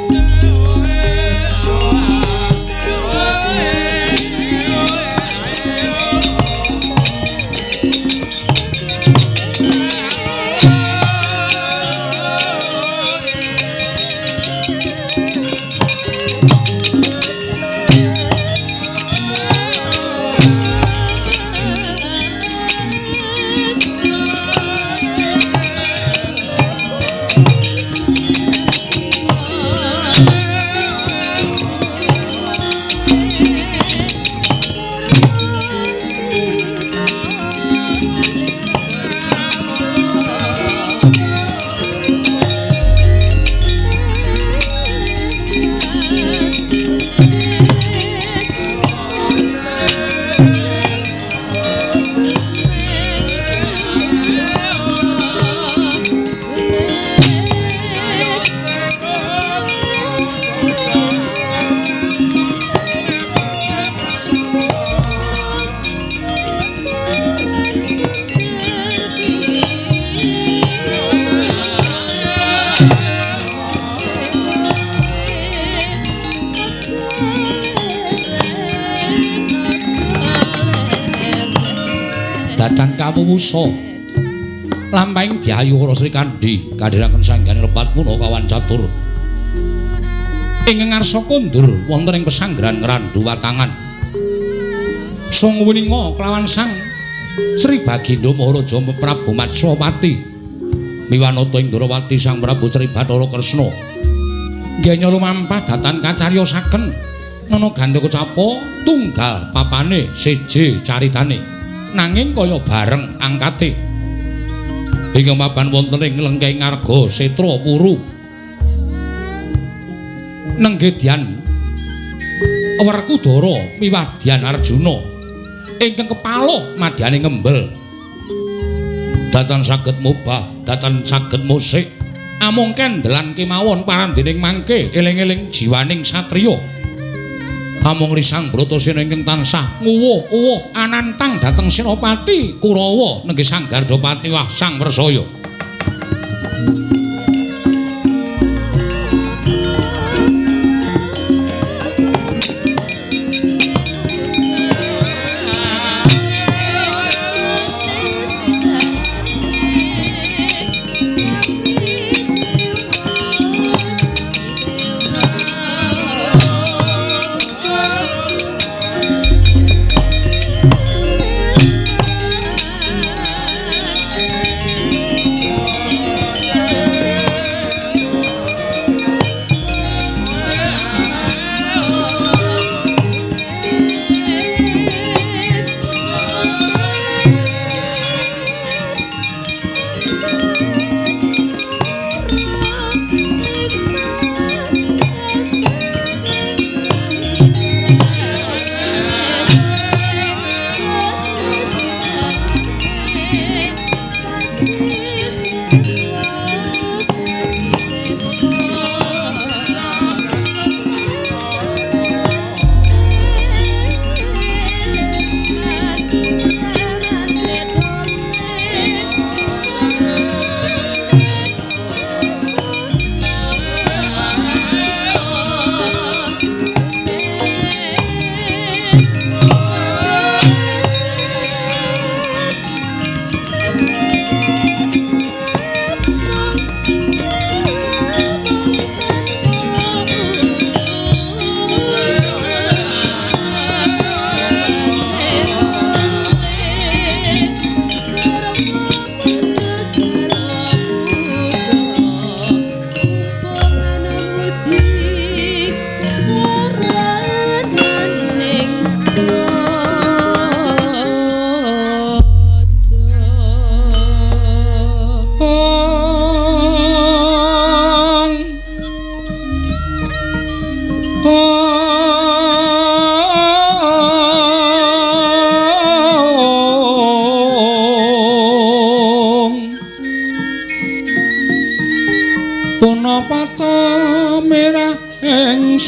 Kawuwusa lampahing Dyayu Wara Srikandhi kadhiraken sangganing lepat punaka kawan catur ing ngarsa kondur wonten ing pesanggrahan Ngrandu Watangan Sang Wininga kelawan Sang Sri Bagindo Maharaja Prabu Matswapati miwanata ing Ndrawati Sang Prabu Sri Bathara Kresna nggih lumampah datan kacariosaken nana Gandha Kecapa tunggal papane seje caritane nanging kaya bareng angkate ing mapan wonten ing lengkeng Ngarga Setra Puru Nenggedyan Werkudara miwah Dyan Arjuna ingkang kepala madyane ngembel datan saged mubah datan saged musik amung kendelan kemawon parandening mangke eling-eling jiwaning satriya amung risang Bratasena ingkang tansah nguwuh-uwuh anantang dhateng Senopati Kurawa nenggih Sang Gardhapati wah Sang Wresaya.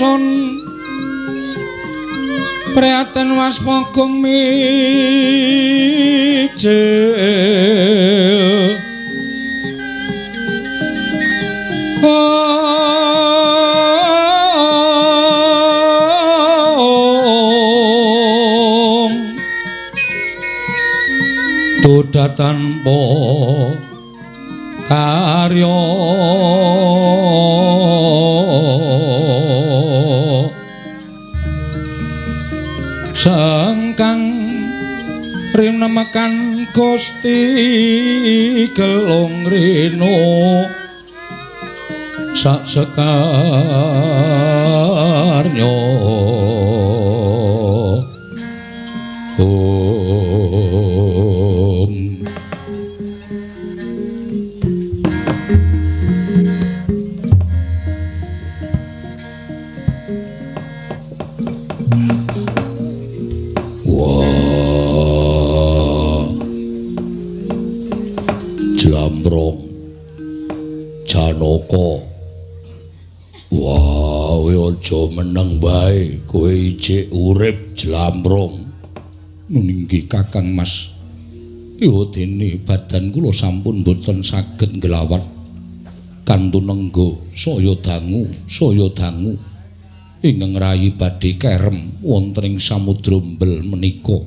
ingsun prihatin waspagung mijil Tuda tanpa karya sangkang rinemekan Gusti gelung rino sak sekarnya Jlambrong Janaka wah aja meneng bae kowe ijik urip Jlambrong nuninggi Kakang Mas dene badan kula sampun boten saged nglawat kanthi nenggo saya dangu ingkang rayi badhe kerem wonten ing samudra mbel menika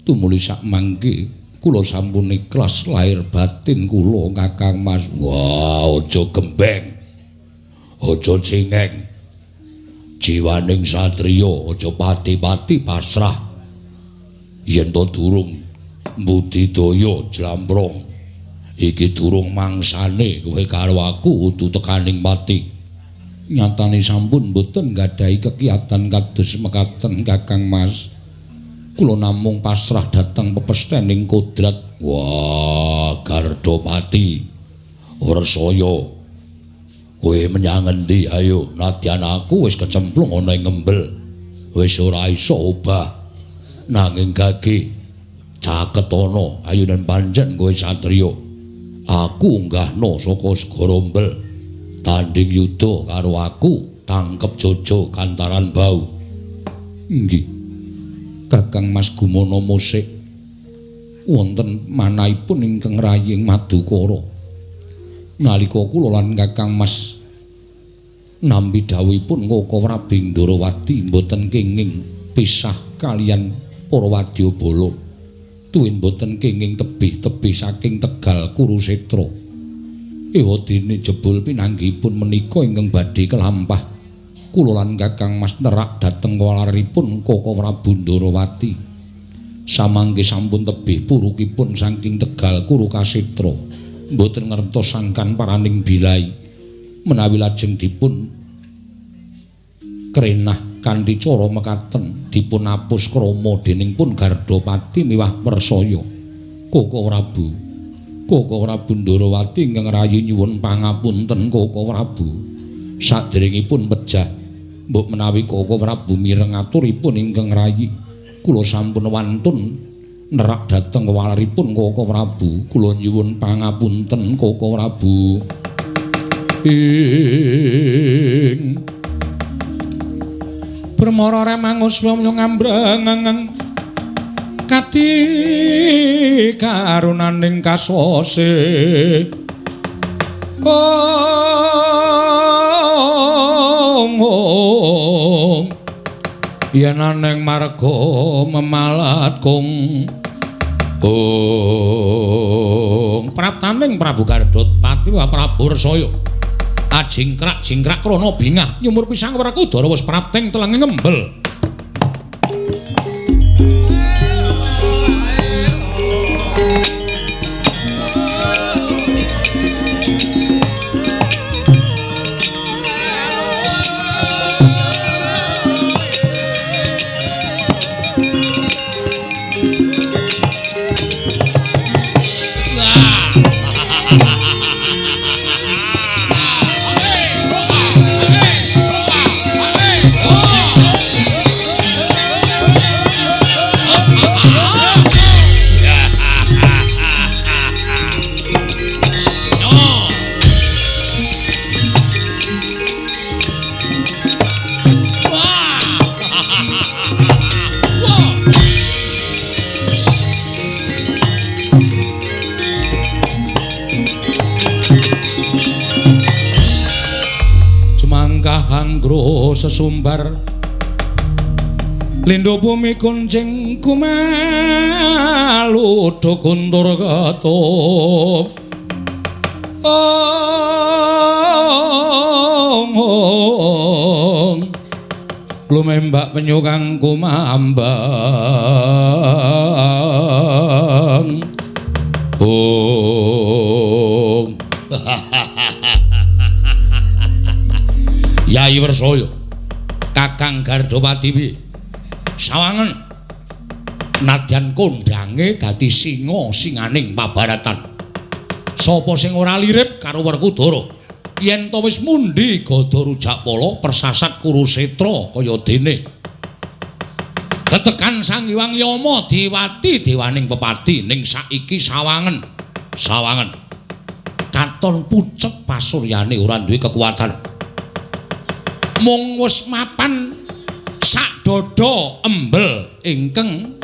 tumuli sak mangke kula sampun ikhlas lahir batin kula Kakang Mas. Wah, aja gembeng. Aja cengeng. Jiwaning satriya aja pati-pati pasrah. Yen to durung mbudidaya Jlambrong, iki durung mangsane kowe karo aku kudu tekaning mati. Nyatane sampun boten nggadahi kekiatan kados mekaten Kakang Mas. Kula namung pasrah dhateng pepesthening kodrat. Wah, Gardopati. Warsaya. Kowe menyang endi? Ayo, nadyan aku wis kecemplung ana ing ngembel. Wis ora iso obah. Nanging gage caket ana ayunan panjen kowe satriya. Aku unggahno saka segara mbel. Tanding yuda karo aku, tangkep Jojo kantaran bau. Nggih. Kakang Mas Gumana musik wonten manahipun ingkang rayi Madukara nalika kula lan Kakang Mas nampi dawuhipun Koko Wrabi Ndarawati mboten kenging pisah kaliyan para wadyabala tuwin mboten kenging tebih-tebih saking Tegal Kurusetra ewadene jebul pinanggihipun menika ingkang badhe kelampah kula lan Kakang Mas nerak dhateng walaripun Koko Prabu Ndarawati samangke sampun tebih purukipun saking Tegal Kurukasetra mboten ngertos sangkan paraning bilai menawi lajeng dipun krenah kanthi cara mekaten dipun apus krama dening pun Gardopati miwah Wersaya Koko Prabu Ndarawati ingkang rayi nyuwun pangapunten Koko Prabu sadèrèngipun pejah mbok menawi Koko Prabu mireng aturipun ingkang rayi kula sampun wantun nerak dhateng walaripun Koko Prabu kula nyuwun pangapunten Koko Prabu ing Permara remangus wong ngambrang kati karunaning kasose yen aneng marga memalat kung praptaning Prabu Gardopati wa Prabu Wersaya ajingkrak krana bingah nyumur pisang Werkudara wis prapting teleng ngembel manggro sesumbar Lindo bumi kuncing kumalu dokuntur katup ong lumembak penyukang kumambang ong Yai Wersoyo Kakang Gardopati piye sawangen nadyan kondange dadi singa singaning pabaratan sapa sing ora lirip karo Werkudara yen to wis mundi gada rujakpala persasat Kurusetra kaya dene tetekan Sang Hyang Yama diwati dewaning pepati ning saiki sawangen katon pucet pasuryane ora duwe kekuatan mung wis mapan dodo embel ingkang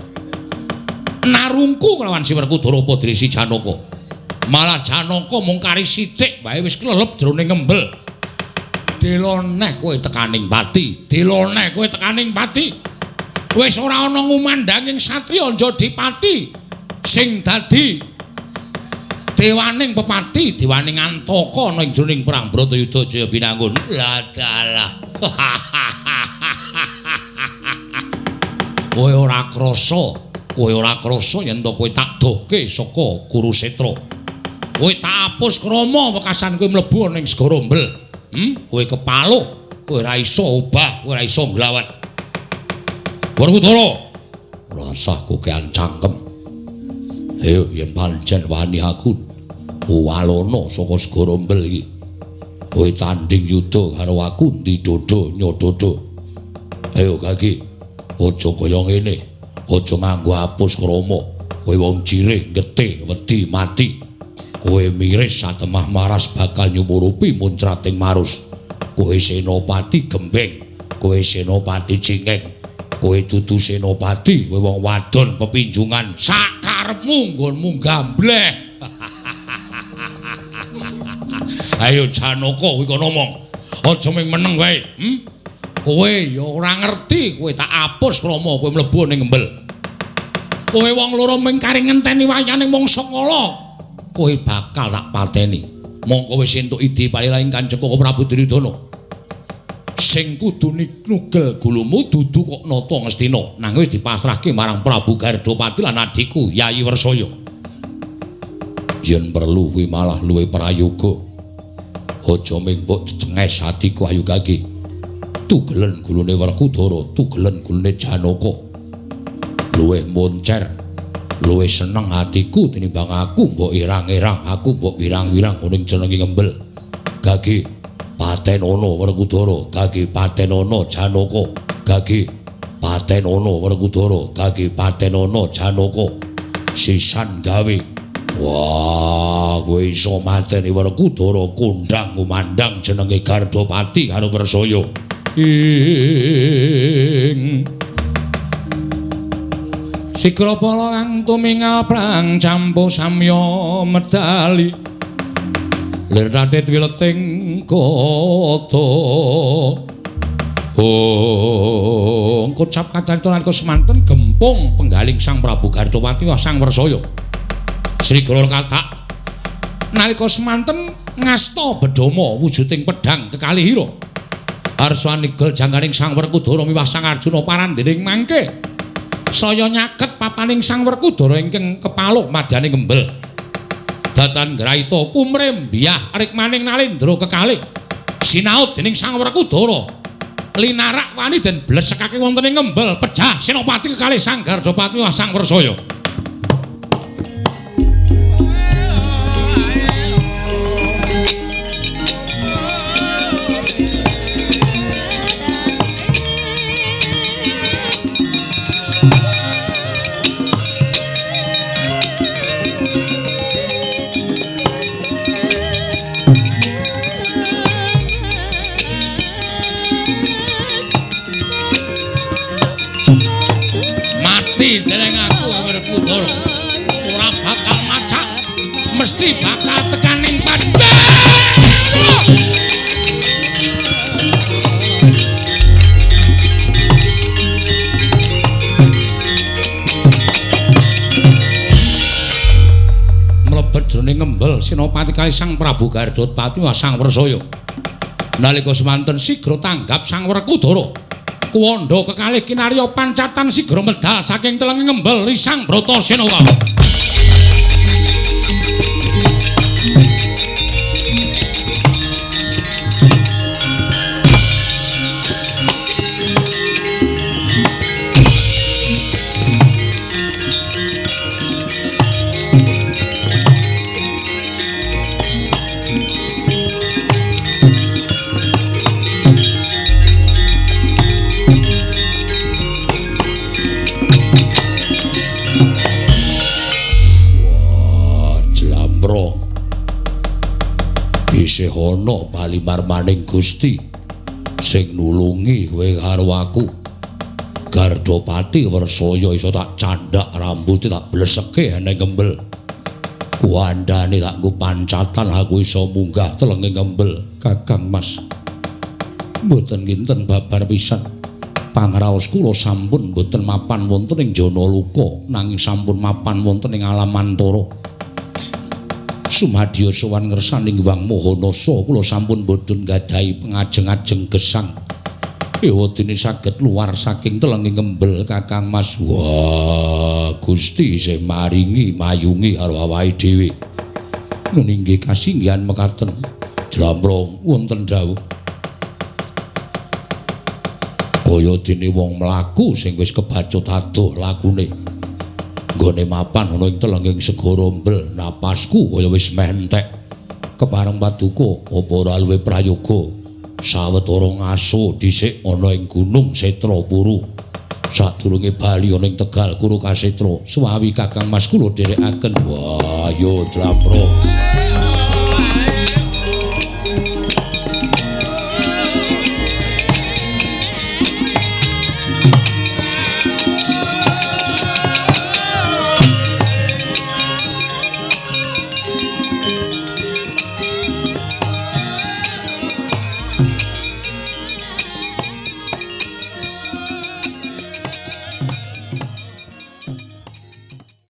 narungku kelawan si Werkudara Padri si Janaka malah Janaka mung kari sithik wae wis klelep jroning embel deloneh kowe tekaning pati wis ora ana ngumandhanging satriya Njodipati sing dadi dewaning pepati dewaning Antaka ana ing jroning perang Bratayuda Jaya Binangun la dalah kowe ora krasa yen to kowe tak dohke saka Kurusetra kowe tak apus krama wekasan kowe mlebu ning segara Mbel kowe kepaluh kowe ora iso obah kowe ora iso nglawat Werkudara rasah kokean cangkem ayo yen pancen wani aku walana saka segara Mbel iki kowe tanding yuda karo aku ndi dodo nyododo ayo Gagi aja kaya ngene aja nganggo apus krama kowe wong cilik getih wedi mati kowe miris satemah maras bakal nyumurupi muncrating marus kowe senopati gembeng kowe senopati cingeng kowe dudu senopati kowe wong wadon pepinjungan sakarepmu nggonmu gambleh ayo Janaka kowe kono ngomong aja ming meneng wae kowe ya ora ngerti kowe tak apus krama kowe mlebu ning embel kowe wong loro ming kari ngenteni wayaning mangsa kala kowe bakal tak pateni mongko wis entuk idi palilaing Kanjeng Koko Prabu Duryudana sing kudu nugel gulumu dudu kok nata Ngastina nanging wis dipasrahke marang Prabu Gardopati lan adhiku Yayi Wersoyo yen perlu kuwi malah luwih prayoga aja ming mbok cenges adhiku ayu Gagi tugelen gulune Werkudara, tugelen gulune Janaka. Luwih moncer, luwih seneng atiku tinimbang aku mbok irang-irang, aku mbok wirang-wirang ning jenenge ngembel. Gagi patenono Werkudara, gagi patenono Janaka. Gagi patenono Werkudara, gagi patenono Janaka. Sisan gawe. Wah, kowe iso mateni Werkudara kondang ngumandang jenenge Gardopati karo Wersoyo. Sikropala kang tumingal prang campo samya medali lir radet wileting kota kocap kacarita nalika semanten gempung penggaling Sang Prabu Gardopati wa Sang Wersoyo Srigala kathak nalika semanten ngasta bedama wujuding pedhang kekalihira arsa nigel jangganing Sang Werkudara miwah Sang Arjuna parandening mangke saya nyaket papaning Sang Werkudara ingkang kepaluh madyaning embel datan graita kumrembiyah rikmaning nalendra kekalih sinaut dening Sang Werkudara linarak wani den blesekake wonten ing embel pejah senopati kekalih Sang Gardopati miwah Sang Wersoyo dereng aku Senopati kali Sang Prabu Gardotpati Sang Wresaya. Nalika semanten sigra tanggap Sang Werkudara. Kuwanda kekalih kinarya pancatan sigra medal saking telenging ngembel Risang Bratasena wau. Isih ana palimarmaning Gusti sing nulungi kowe karo aku. Gardopati Wresaya iso tak candhak rambuté tak bleseke eneng kembel. Kuandane tak nggo pancatan aku iso munggah telenge kembel. Kakang Mas. Mboten kinten babar pisan. Pangraos kula sampun mboten mapan wonten ing Janaluka nanging sampun mapan wonten ing alam Mantara. Sumadya sowan ngersaning Wang Mahanasa kula sampun boten gadhahi pengajeng-ajeng gesang. Ewadene saged luar saking telenging kembel Kakang Mas. Wah, Gusti isih maringi mayungi karo awake dhewe. Nun inggih kasinggihan mekaten. Jlamrong wonten dawuh. Kaya dene wong mlaku sing wis kebacut adoh lakune. Nggone mapan ana ing telenging segara mbel, napasku kaya wis meh entek. Kepareng paduka apa ora luwih prayoga. Sawetara ngaso dhisik ana ing Gunung Setrapuru. Sadurunge bali ana ing Tegal Kuru Kasetra. Suwawi Kakang Mas kula dherekaken. Wah, ya Jlamrong.